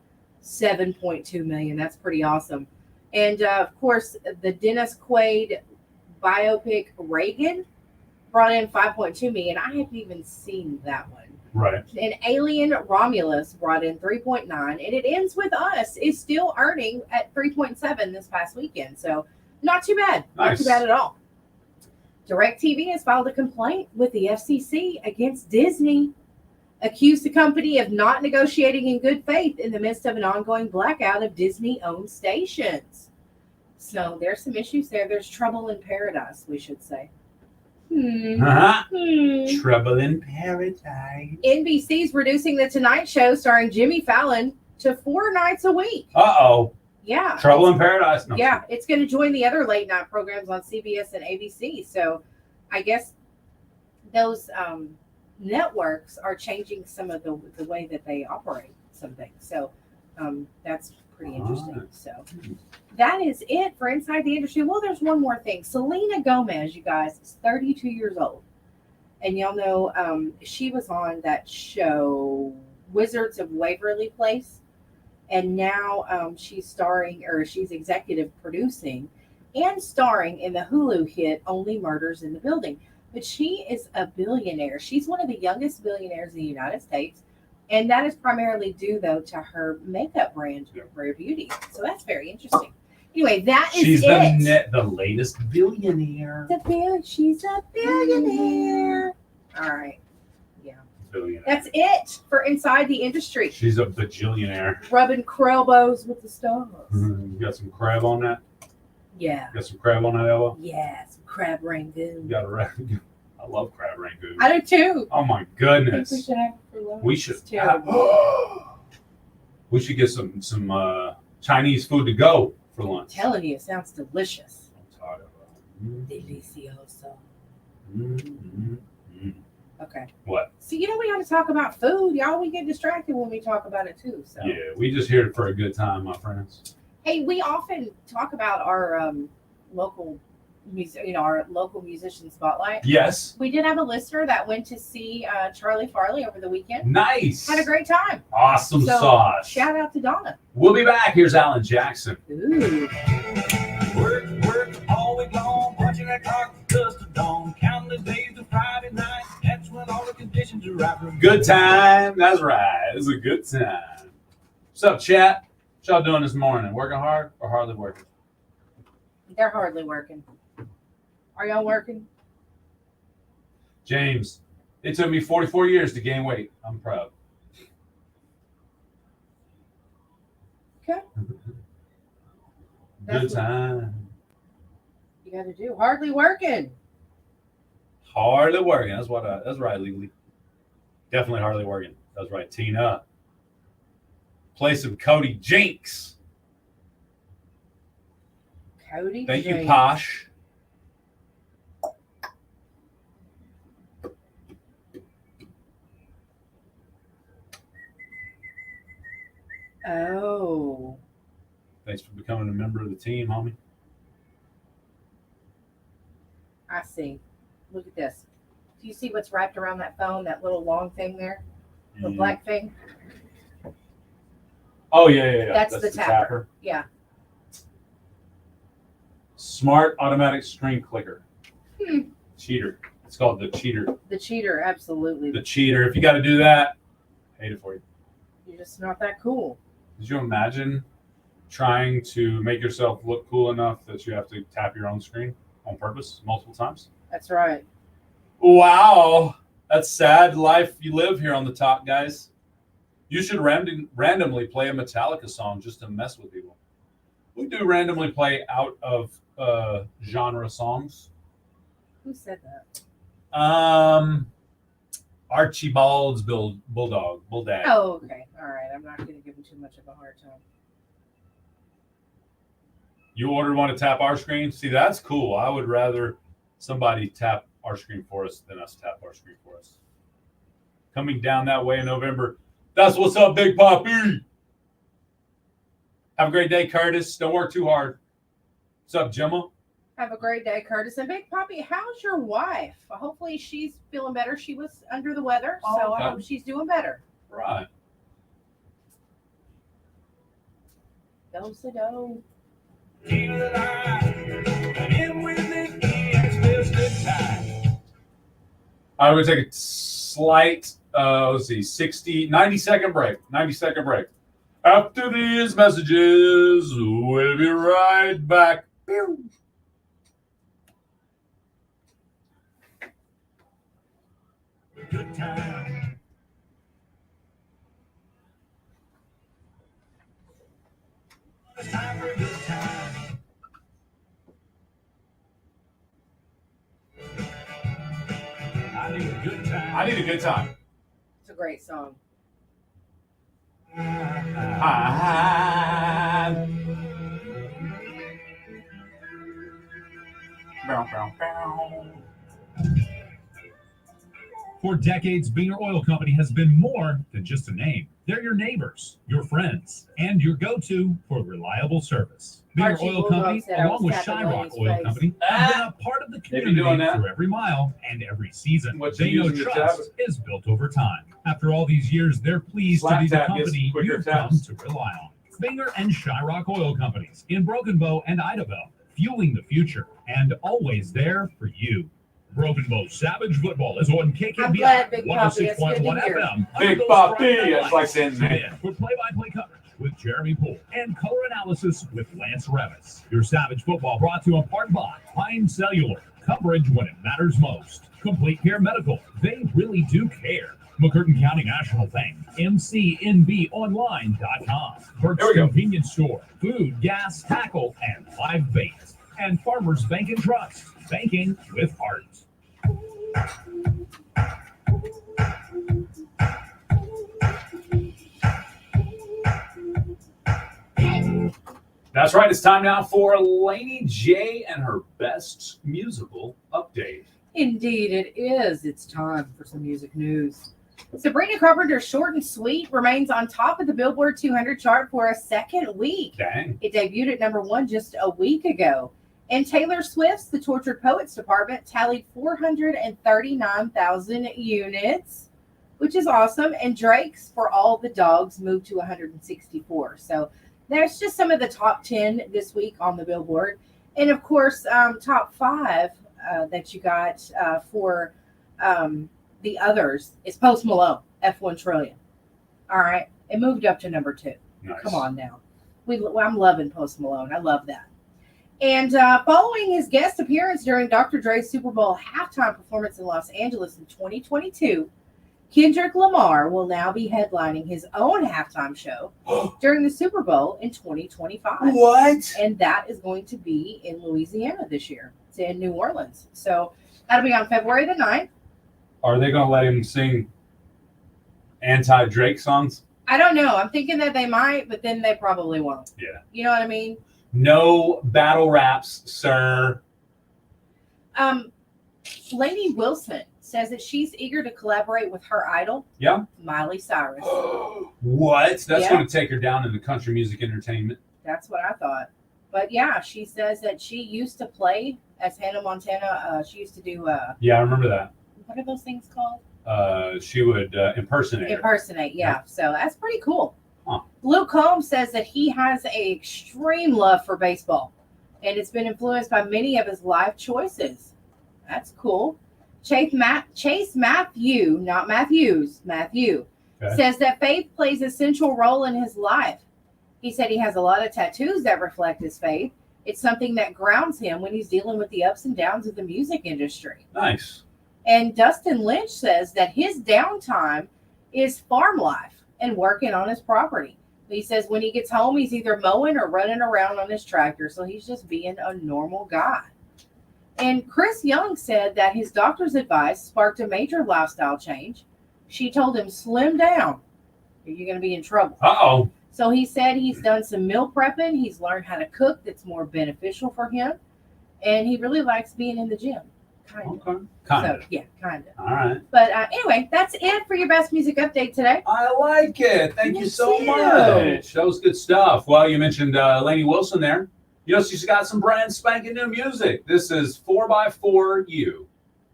$7.2 million. That's pretty awesome. And of course, the Dennis Quaid biopic Reagan brought in $5.2 million. I haven't even seen that one. Right. And Alien Romulus brought in 3.9, and It Ends With Us is still earning at 3.7 this past weekend. So not too bad. Nice. Not too bad at all. DirecTV has filed a complaint with the FCC against Disney, accused the company of not negotiating in good faith in the midst of an ongoing blackout of Disney-owned stations. So there's some issues there. There's trouble in paradise, we should say. Trouble in Paradise. NBC's reducing The Tonight Show starring Jimmy Fallon to 4 nights a week. Uh-oh. Yeah. Trouble in Paradise. No. Yeah, it's going to join the other late night programs on CBS and ABC. So I guess those networks are changing some of the way that they operate some things. So that's pretty interesting. Right. So that is it for Inside the Industry. Well, there's one more thing. Selena Gomez, you guys, is 32 years old. And y'all know she was on that show, Wizards of Waverly Place. And now she's executive producing and starring in the Hulu hit Only Murders in the Building. But she is a billionaire. She's one of the youngest billionaires in the United States. And that is primarily due, though, to her makeup brand, Rare Beauty. So that's very interesting. Anyway, that is She's it. the latest billionaire. She's a billionaire. All right. Yeah. Billionaire. That's it for Inside the Industry. She's a bajillionaire. Rubbing crelbos with the stars. You got some crab on that? Yeah. Got some crab on that, Ella? Yeah, some crab rangoon. You got I love crab rangoon. I do too. Oh my I think goodness. we should have it for lunch. We should. It's terrible. We should get some Chinese food to go for I'm lunch. telling you, it sounds delicious. I'm tired of it. Delicioso. Mm. Okay. What? So, we got to talk about food. Y'all, we get distracted when we talk about it too. So. Yeah, we just here for a good time, my friends. Hey, we often talk about our local musician spotlight. Yes. We did have a listener that went to see Charlie Farley over the weekend. Nice. Had a great time. Awesome So, sauce. Shout out to Donna. We'll be back. Here's Alan Jackson. Ooh. Work all week long, punching that clock dust to dawn, counting the days to Friday night. That's when all the conditions are right for Good time. That's right. It's a good time. What's up, chat? What y'all doing this morning? Working hard or hardly working? They're hardly working. Are y'all working? James, it took me 44 years to gain weight. I'm proud. Okay. Good time. You got to do hardly working. Hardly working. That's right, legally. Definitely hardly working. That's right, Tina. Play some Cody Jinks. Cody. Thank you, Jinks. Posh. Oh. Thanks for becoming a member of the team, homie. I see. Look at this. Do you see what's wrapped around that phone? That little long thing there, the black thing. Oh yeah. That's the tapper. Yeah. Smart automatic screen clicker. Hmm. Cheater. It's called the cheater. The cheater, absolutely. The cheater. If you got to do that, hate it for you. You're just not that cool. Did you imagine trying to make yourself look cool enough that you have to tap your own screen on purpose multiple times? That's right. Wow. That's sad life you live here on the top, guys. You should randomly play a Metallica song just to mess with people. We do randomly play out of genre songs. Who said that? Archibald's Bulldog. Oh, okay. All right. I'm not going to give him too much of a hard time. You ordered one to tap our screen? See, that's cool. I would rather somebody tap our screen for us than us tap our screen for us. Coming down that way in November. That's what's up, Big Poppy. Have a great day, Curtis. Don't work too hard. What's up, Gemma? Have a great day, Curtis. And Big Poppy, how's your wife? Hopefully she's feeling better. She was under the weather, so I hope she's doing better. Right. Do-si-do. I'm going to take a slight, 90-second break. 90-second break. After these messages, we'll be right back. Pew. Good time. It's time for a good time. I need a good time. I need a good time. It's a great song. For decades, Binger Oil Company has been more than just a name. They're your neighbors, your friends, and your go-to for reliable service. Binger Archie Oil Bulldog Company, said I along was with tapping Shyrock Laney's Oil face. Company, have been a part of the community through every mile and every season. What you They know using to trust tap is built over time. After all these years, they're pleased Slap to be the tap gets company quicker you've come taps. to rely on. Binger and Shyrock Oil Companies in Broken Bow and Idabel, fueling the future and always there for you. Broken Bow Savage Football is on I'm KKBI glad, Big Poppy. That's good to 106.1 hear. FM. Big Those Poppy, Friday Night it's like Lights. saying Tune that. in for play-by-play coverage with Jeremy Poole and color analysis with Lance Revis. Your Savage Football brought to you in part by Pine Cellular. Coverage when it matters most. Complete Care Medical. They really do care. McCurtain County National Bank. MCNBOnline.com. Burke's Here we go. Convenience Store. Food, gas, tackle, and live bait. And Farmers Bank and Trust. Banking with heart. That's right. It's time now for Laney J and her best musical update. Indeed, it is. It's time for some music news. Sabrina Carpenter's Short and Sweet remains on top of the Billboard 200 chart for a second week. Dang. It debuted at number 1 just a week ago. And Taylor Swift's The Tortured Poets Department tallied 439,000 units, which is awesome. And Drake's For All the Dogs moved to 164. So there's just some of the top 10 this week on the Billboard. And of course, top 5 that you got for the others is Post Malone, F1 Trillion. All right. It moved up to number 2. Nice. Come on now. I'm loving Post Malone. I love that. And following his guest appearance during Dr. Dre's Super Bowl halftime performance in Los Angeles in 2022, Kendrick Lamar will now be headlining his own halftime show during the Super Bowl in 2025. What? And that is going to be in Louisiana this year. It's in New Orleans. So that'll be on February the 9th. Are they going to let him sing anti-Drake songs? I don't know. I'm thinking that they might, but then they probably won't. Yeah. You know what I mean? No battle raps, sir. Lainey Wilson says that she's eager to collaborate with her idol, Yeah. Miley Cyrus. What? That's Yeah. going to take her down in the country music entertainment. That's what I thought. But yeah, she says that she used to play as Hannah Montana. She used to do Yeah, I remember that. what are those things called? She would impersonate her. Impersonate, yeah. So that's pretty cool. Huh. Luke Combs says that he has an extreme love for baseball, and it's been influenced by many of his life choices. That's cool. Chase Matthew, not Matthews, Matthew, Okay. says that faith plays a central role in his life. He said he has a lot of tattoos that reflect his faith. It's something that grounds him when he's dealing with the ups and downs of the music industry. Nice. And Dustin Lynch says that his downtime is farm life and working on his property. He says when he gets home, he's either mowing or running around on his tractor. So he's just being a normal guy. And Chris Young said that his doctor's advice sparked a major lifestyle change. She told him, slim down, or you're going to be in trouble. Uh-oh. So he said he's done some meal prepping. He's learned how to cook that's more beneficial for him. And he really likes being in the gym. Kind of. Okay. Kind of. So, yeah, kind of. All right. But anyway, that's it for your best music update today. I like it. Thank you Me so too. much. That was good stuff. Well, you mentioned Laney Wilson there. You know, she's got some brand spanking new music. This is 4x4U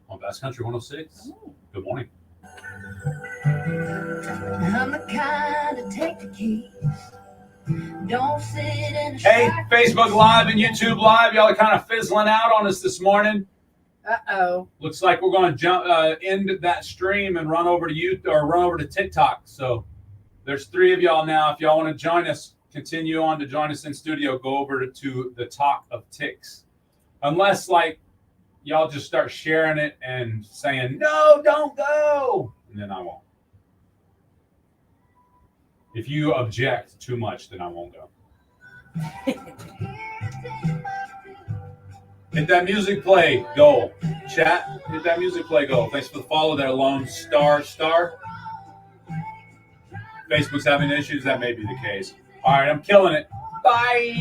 on Bass Country 106. Oh. Good morning. I'm the kind to take the keys. Don't sit in a Hey, Facebook Live and YouTube Live. Y'all are kind of fizzling out on us this morning. Uh-oh. Looks like we're going to jump end that stream and run over to YouTube or run over to TikTok. So there's 3 of y'all now. If y'all want to join us, continue on to join us in studio. Go over to the Talk of Ticks. Unless like y'all just start sharing it and saying, no, don't go. And then I won't. If you object too much, then I won't go. Hit that music play goal. Chat, hit that music play goal. Thanks for the follow there, Lone Star. Facebook's having issues. That may be the case. All right, I'm killing it. Bye.